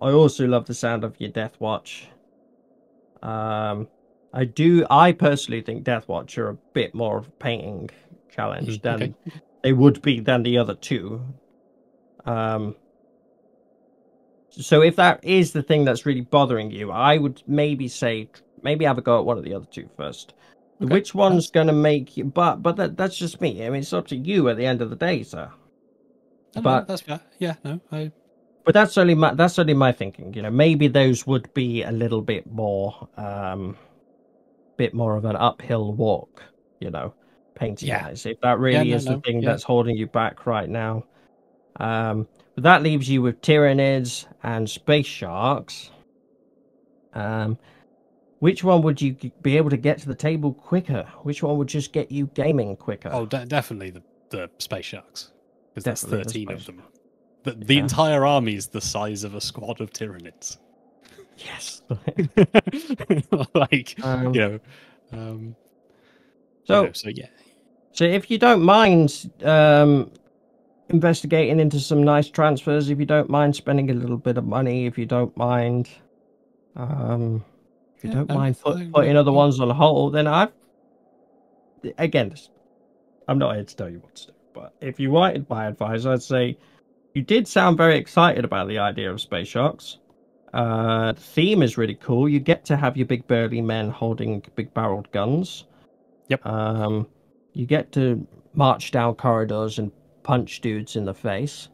I also love the sound of your Death Watch. I personally think Death Watch are a bit more of a painting challenge than they would be than the other two. So if that is the thing that's really bothering you, I would maybe have a go at one of the other two first. Okay. Which one's going to make you? But that's just me. I mean, it's up to you at the end of the day, sir. But that's fair. Yeah, no, But that's only my thinking. Maybe those would be a little bit more of an uphill walk. Painting wise, if that really is the thing that's holding you back right now. But that leaves you with Tyrannids and Space Sharks. Which one would you be able to get to the table quicker? Which one would just get you gaming quicker? Oh, definitely the Space Sharks, because that's 13 of them. The entire army is the size of a squad of Tyrannids. Yes. So if you don't mind investigating into some nice transfers, if you don't mind spending a little bit of money, if you don't mind putting other ones on hold, then I'm not here to tell you what to do, but if you wanted my advice, I'd say you did sound very excited about the idea of Space Sharks. The theme is really cool. You get to have your big burly men holding big barreled guns. Yep. You get to march down corridors and punch dudes in the face.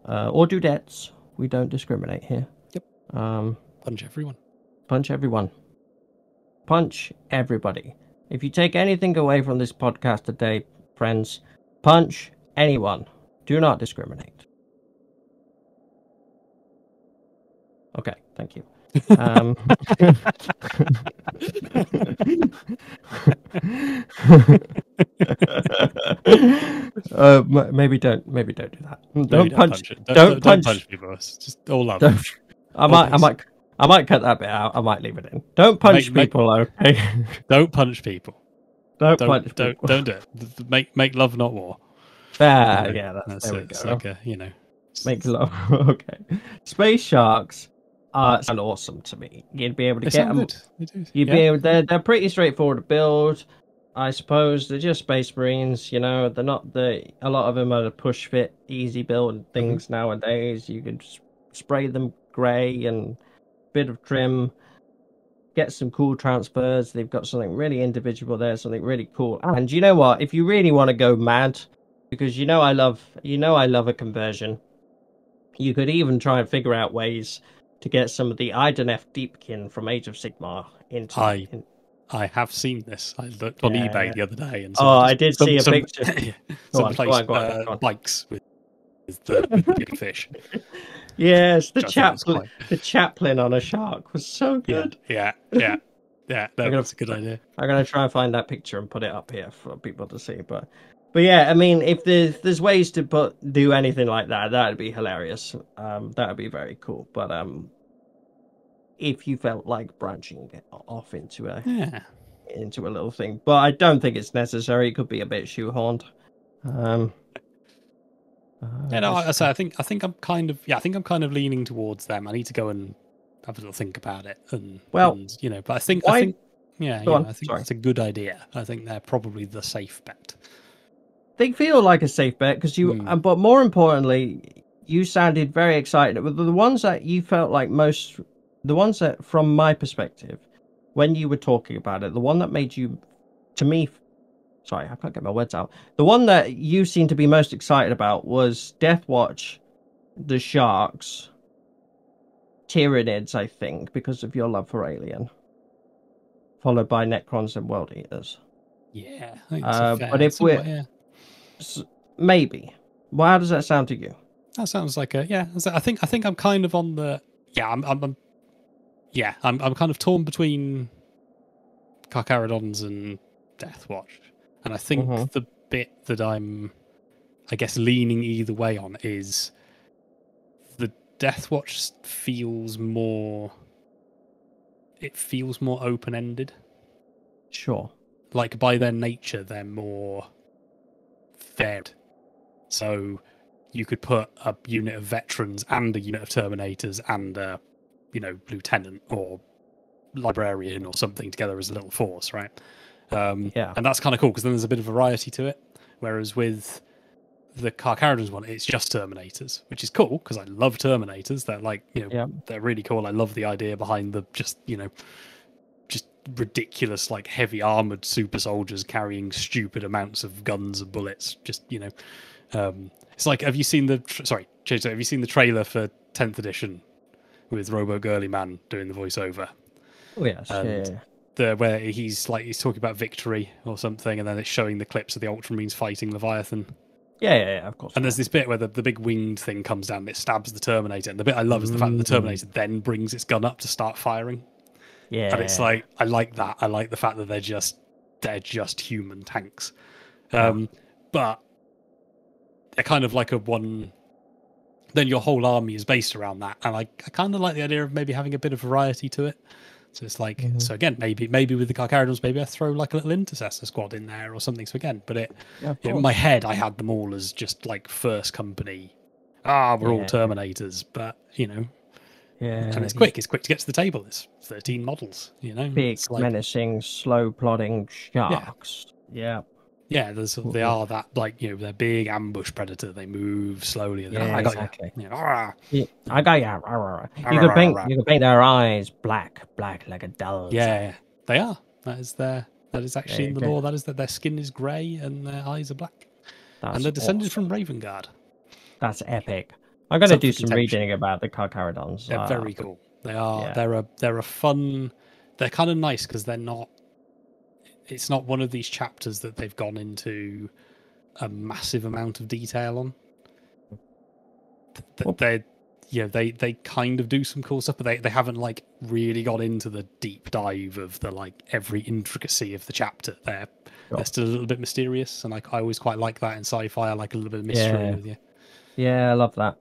Or dudettes. We don't discriminate here. Yep. Punch everyone. Punch everyone. Punch everybody. If you take anything away from this podcast today, friends, punch anyone. Do not discriminate. Okay, thank you. Maybe don't do that. Don't punch people. It's just all love. I might cut that bit out. I might leave it in. Don't punch people, okay? Don't punch people. Don't punch people. Don't do it. Make love, not war. Yeah, that's there we it's go. like make love. Okay. Space Sharks sound awesome to me. You'd be able to get them. You'd be able. They're pretty straightforward to build. I suppose they're just Space Marines. They're not a lot of them are the push fit, easy build things nowadays. You can just spray them grey and bit of trim. Get some cool transfers. They've got something really individual there, something really cool. And you know what? If you really want to go mad, because I love a conversion. You could even try and figure out ways to get some of the Idenef Deepkin from Age of Sigmar into. I have seen this. I looked on eBay the other day, and I did see a picture. Some place bikes with the big fish. Yes, the chaplain on a shark was so good. Yeah. That's a good idea. I'm gonna try and find that picture and put it up here for people to see. But yeah, I mean, if there's ways to do anything like that, that'd be hilarious. That'd be very cool. But if you felt like branching off into a little thing, but I don't think it's necessary. It could be a bit shoehorned. I think I'm kind of leaning towards them. I need to go and have a little think about it, but I think that's a good idea. I think they're probably the safe bet. They feel like a safe bet because but more importantly, you sounded very excited. The ones that you felt like most, the ones that, from my perspective, when you were talking about it, the one that made you, to me, sorry, I can't get my words out. The one that you seemed to be most excited about was Deathwatch, the Sharks, Tyranids, I think, because of your love for Alien, followed by Necrons and World Eaters. Yeah, but if we're maybe, well, how does that sound to you? That sounds like I think I'm kind of on the I'm kind of torn between Carcharodons and Deathwatch, and I think the bit that I'm, I guess, leaning either way on is the Deathwatch feels more open-ended. Sure. Like, by their nature, they're more fed. So you could put a unit of veterans and a unit of Terminators and a, lieutenant or librarian or something together as a little force, right? And that's kind of cool because then there's a bit of variety to it. Whereas with the Carcharodons one, it's just Terminators, which is cool because I love Terminators. They're like, they're really cool. I love the idea behind the just ridiculous, like, heavy armored super soldiers carrying stupid amounts of guns and bullets. Just it's like, have you seen the trailer for 10th edition with Robo Girly Man doing the voiceover? Oh yes, where he's talking about victory or something, and then it's showing the clips of the Ultramarines fighting Leviathan. Yeah, of course. And there's this bit where the big winged thing comes down and it stabs the Terminator, and the bit I love is the fact that the Terminator then brings its gun up to start firing. Yeah, and it's like, I like that. I like the fact that they're just human tanks, but they're kind of like then your whole army is based around that, and I kind of like the idea of maybe having a bit of variety to it. So it's like, so again, maybe with the Carcharodons, maybe I throw like a little intercessor squad in there or something. So again, but in my head, I had them all as just like first company. We're all Terminators, but and it's quick. It's quick to get to the table. It's 13 models. Big, menacing, slow plodding sharks. Yeah. Yeah, they are that, like, they're big ambush predator. They move slowly. And I got exactly. you. I got you. You can paint their eyes black like a doll's. Yeah, they are. That is actually in the lore. That is that their skin is grey and their eyes are black. And they're descended from Ravengard. That's epic. I'm going to do some reading about the Carcharodons. They're very cool. They are. Yeah. They're a fun. They're kind of nice because they're not. It's not one of these chapters that they've gone into a massive amount of detail on. They kind of do some cool stuff, but they haven't like really got into the deep dive of the like every intricacy of the chapter. They're still a little bit mysterious, and I always quite like that in sci-fi. I like a little bit of mystery with you. Yeah, I love that.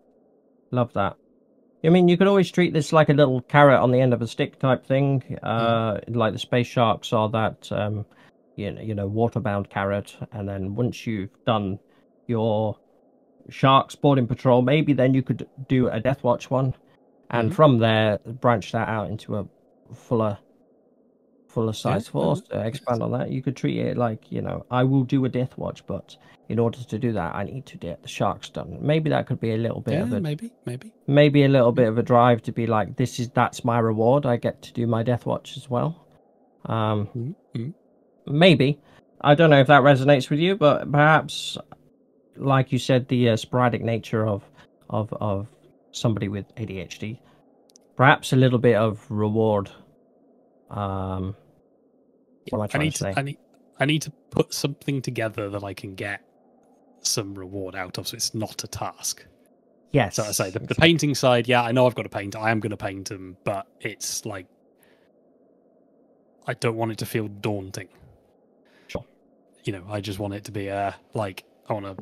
Love that. I mean, you could always treat this like a little carrot on the end of a stick type thing. Like the space sharks are that, waterbound carrot. And then once you've done your sharks boarding patrol, maybe then you could do a Deathwatch one. And from there, branch that out into a fuller size force to expand on that. You could treat it like, I will do a Deathwatch, but in order to do that, I need to get the sharks done. Maybe that could be a little bit of a maybe a little bit of a drive to be like, that's my reward. I get to do my Deathwatch as well. Maybe. I don't know if that resonates with you, but perhaps, like you said, the sporadic nature of somebody with ADHD perhaps a little bit of reward. What am I trying to say? I need to put something together that I can get some reward out of, so it's not a task. Yes. So I say the painting side, yeah, I know I've got to paint. I am going to paint them, but it's like I don't want it to feel daunting. Sure. You know, I just want it to be like I want to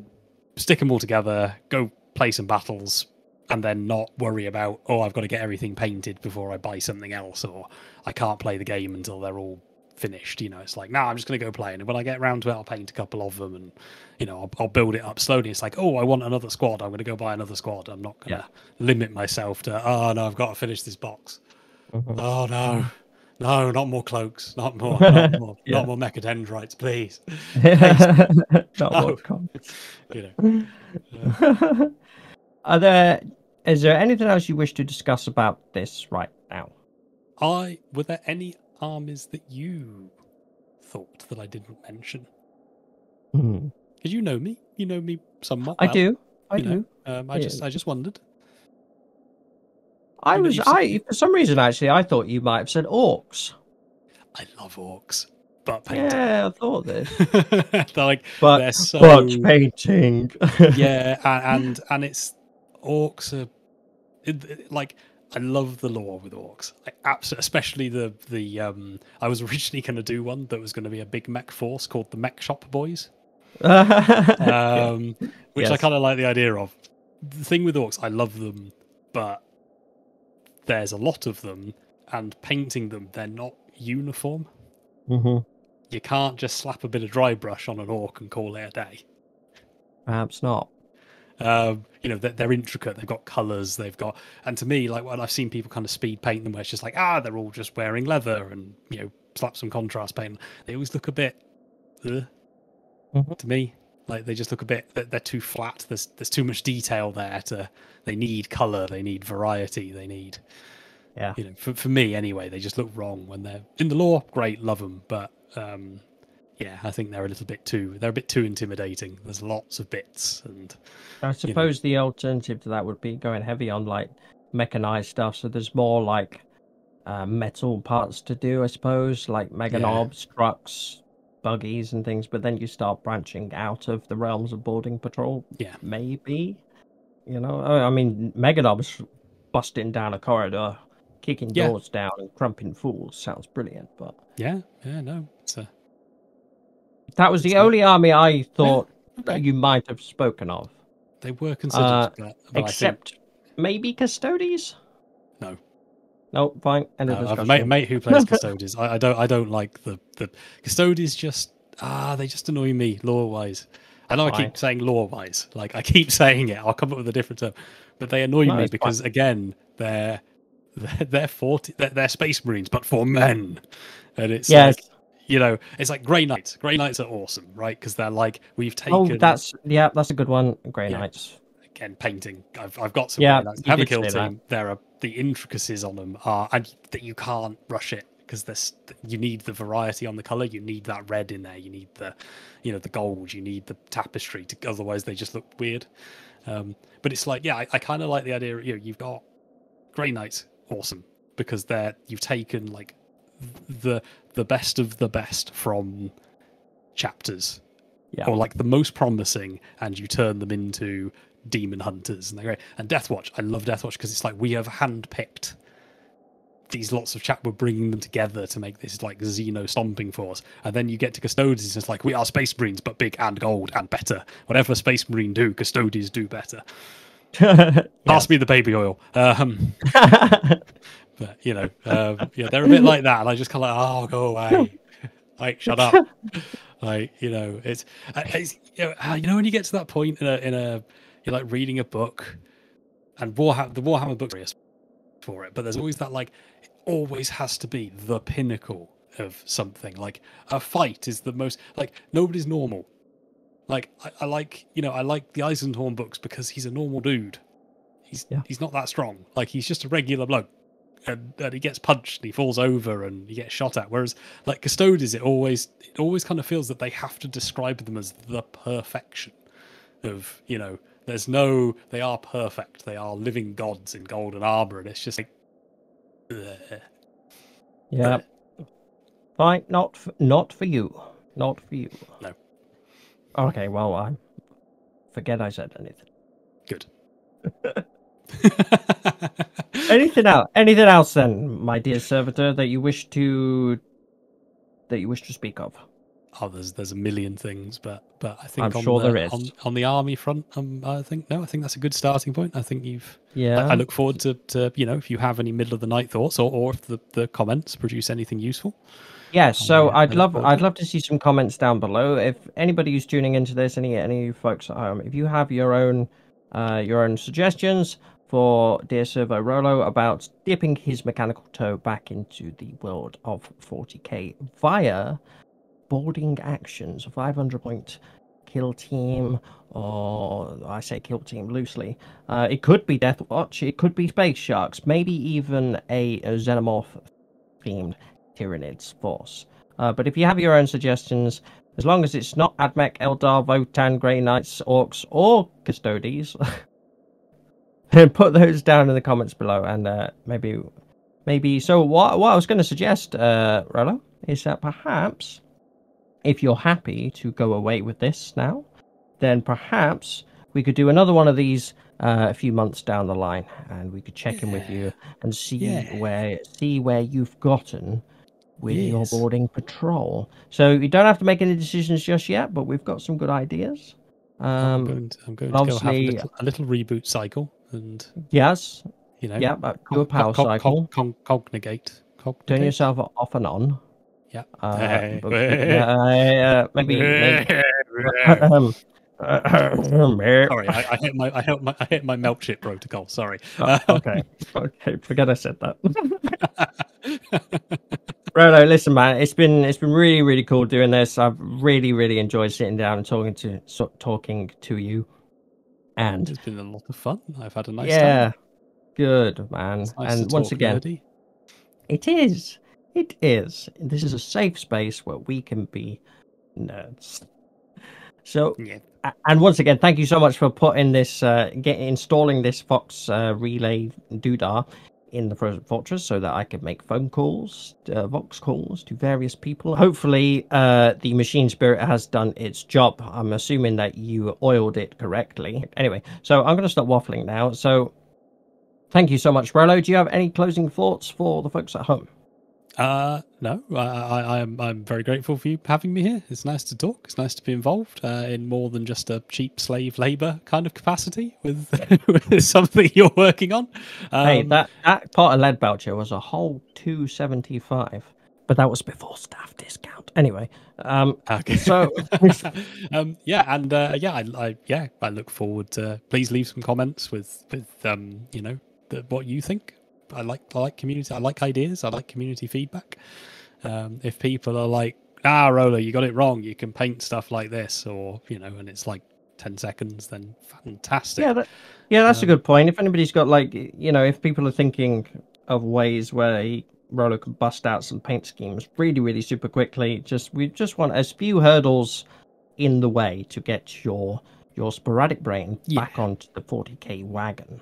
stick them all together, go play some battles, and then not worry about, oh, I've got to get everything painted before I buy something else, or I can't play the game until they're all finished. You know, it's like, I'm just going to go play, and when I get around to it, I'll paint a couple of them, and you know, I'll build it up slowly. It's like, oh, I want another squad, I'm going to go buy another squad. I'm not going to limit myself to, oh no, I've got to finish this box. Oh no, not more cloaks, not more mechadendrites, please. Not more comments. You know. Is there anything else you wish to discuss about this right now? Were there any armies that you thought that I didn't mention? Because you know me somewhat. I well, do. I do. I just wondered. For some reason, actually, I thought you might have said orcs. I love orcs, but painting. Yeah, I thought this. They're so painting. Yeah, and it's orcs are like, I love the lore with orcs. Especially the I was originally going to do one that was going to be a big mech force called the Mech Shop Boys, which I kind of like the idea of. The thing with orcs, I love them, but there's a lot of them, and painting them, they're not uniform. You can't just slap a bit of dry brush on an orc and call it a day. Perhaps not. You know, they're intricate. They've got colours. And to me, like when I've seen people kind of speed paint them, where it's just like, they're all just wearing leather and, you know, slap some contrast paint. They always look a bit, to me, like they just look a bit. They're too flat. There's too much detail there. They need colour. They need variety. They need, you know, for me anyway. They just look wrong when they're in the lore. Great, love them, but yeah, I think they're a bit too intimidating. There's lots of bits, and I suppose the alternative to that would be going heavy on like mechanized stuff. So there's more like metal parts to do, I suppose, like mega knobs, trucks, buggies, and things. But then you start branching out of the realms of boarding patrol. Yeah, maybe. You know, I mean, mega knobs busting down a corridor, kicking doors down, and crumping fools sounds brilliant. But no, that was the only army I thought that you might have spoken of. They were considered, but except maybe Custodes. No, fine. End of discussion. I have a mate who plays Custodes. I don't like the Custodes. Just they just annoy me lore wise. I know I keep saying lore wise, like I keep saying it. I'll come up with a different term, but they annoy me because again they're Space Marines, but for men, and it's like, you know, it's like Grey Knights. Grey Knights are awesome, right? Because they're like, we've taken. Oh, that's a good one. Grey Knights. Again, painting. I've got some. Grey Knights. Have a kill team. The intricacies on them are, and that you can't rush it because you need the variety on the color. You need that red in there. You need the gold. You need the tapestry. Otherwise, they just look weird. But it's like, I kind of like the idea. You know, you've got Grey Knights, awesome, because you've taken like the best of the best from chapters, or like the most promising, and you turn them into demon hunters, and they're great. And Deathwatch, I love Deathwatch because it's like we have handpicked these lots of we're bringing them together to make this like Xeno stomping force. And then you get to Custodes, it's like we are Space Marines, but big and gold and better. Whatever Space Marine do, Custodes do better. Pass me the baby oil. But you know, they're a bit like that, and I just kind of like, oh, go away, like shut up. Like, you know, it's you know when you get to that point in a you're like reading a book, and the Warhammer books are for it, but there's always that, like, it always has to be the pinnacle of something. Like a fight is the most, like, nobody's normal. Like I like the Eisenhorn books because he's a normal dude. He's not that strong. Like, he's just a regular bloke. And he gets punched and he falls over and he gets shot at. Whereas like Custodes, it always kind of feels that they have to describe them as the perfection of, you know, they are perfect. They are living gods in golden armor. And it's just like, Yeah. Fine. Not for you. Not for you. No. Okay. Well, I forget I said anything. Good. Anything else? Anything else then, my dear servitor, that you wish to speak of? Oh, there's a million things, but I I'm think sure there is. on the army front, I think that's a good starting point. I think you've. Yeah. I look forward to if you have any middle of the night thoughts, or if the comments produce anything useful. Yeah, so I look forward to I'd love to see some comments down below. If anybody who's tuning into this, any folks at home, if you have your own suggestions for dear SERVO-ROLO about dipping his mechanical toe back into the world of 40k via boarding actions, 500 point kill team, or I say kill team loosely. It could be Death Watch, it could be Space Sharks, maybe even a Xenomorph themed Tyranids force. But if you have your own suggestions, as long as it's not Admech, Eldar, Votan, Grey Knights, Orcs, or Custodes, then put those down in the comments below. And maybe. So what I was going to suggest, Rollo, is that perhaps if you're happy to go away with this now, then perhaps we could do another one of these a few months down the line, and we could check in with you and see where you've gotten with your boarding patrol. So you don't have to make any decisions just yet, but we've got some good ideas. I'm going to go have a little reboot cycle, and yes, do a power cycle. Cognigate. Turn yourself off and on. Yeah. Maybe. Sorry, I hit my melt shit protocol. Sorry. Okay, forget I said that. Rolo, listen, man, it's been really, really cool doing this. I've really enjoyed sitting down and talking to you. And it's been a lot of fun. I've had a nice time. Good, man. Nice and once again, nerdy. It is. This is a safe space where we can be nerds. So, and once again, thank you so much for putting this, installing this Vox relay doodah in the Frozen Fortress so that I could make phone calls, Vox calls to various people. Hopefully, the machine spirit has done its job. I'm assuming that you oiled it correctly. Anyway, so I'm going to stop waffling now. So, thank you so much, Rollo. Do you have any closing thoughts for the folks at home? No, I'm very grateful for you having me here. It's nice to talk. It's nice to be involved in more than just a cheap slave labor kind of capacity with, with something you're working on. Hey, that pot of lead voucher was a whole $2.75, but that was before staff discount. Anyway, okay. So I look forward to. Please leave some comments with what you think. I like community. I like ideas. I like community feedback. If people are like, Rolo, you got it wrong. You can paint stuff like this, or and it's like 10 seconds, then fantastic. That's a good point. If anybody's got if people are thinking of ways where Rolo can bust out some paint schemes really super quickly, we just want as few hurdles in the way to get your sporadic brain back onto the 40k wagon.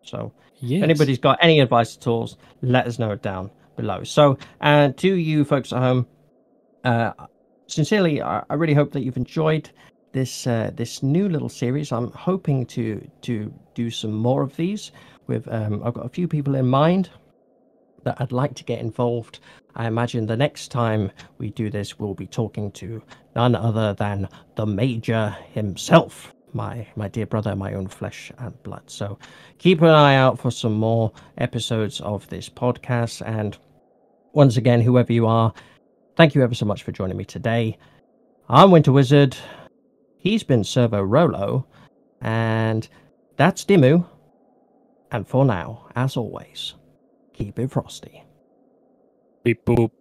So if anybody's got any advice at all, let us know down below. So to you folks at home, sincerely, I really hope that you've enjoyed this new little series. I'm hoping to do some more of these with I've got a few people in mind that I'd like to get involved. I imagine the next time we do this, we'll be talking to none other than the Major himself. My dear brother, my own flesh and blood. So keep an eye out for some more episodes of this podcast. And once again, whoever you are, thank you ever so much for joining me today. I'm Winter Wizard. He's been SERVO-ROLO. And that's Dimmu. And for now, as always, keep it frosty. Beep boop.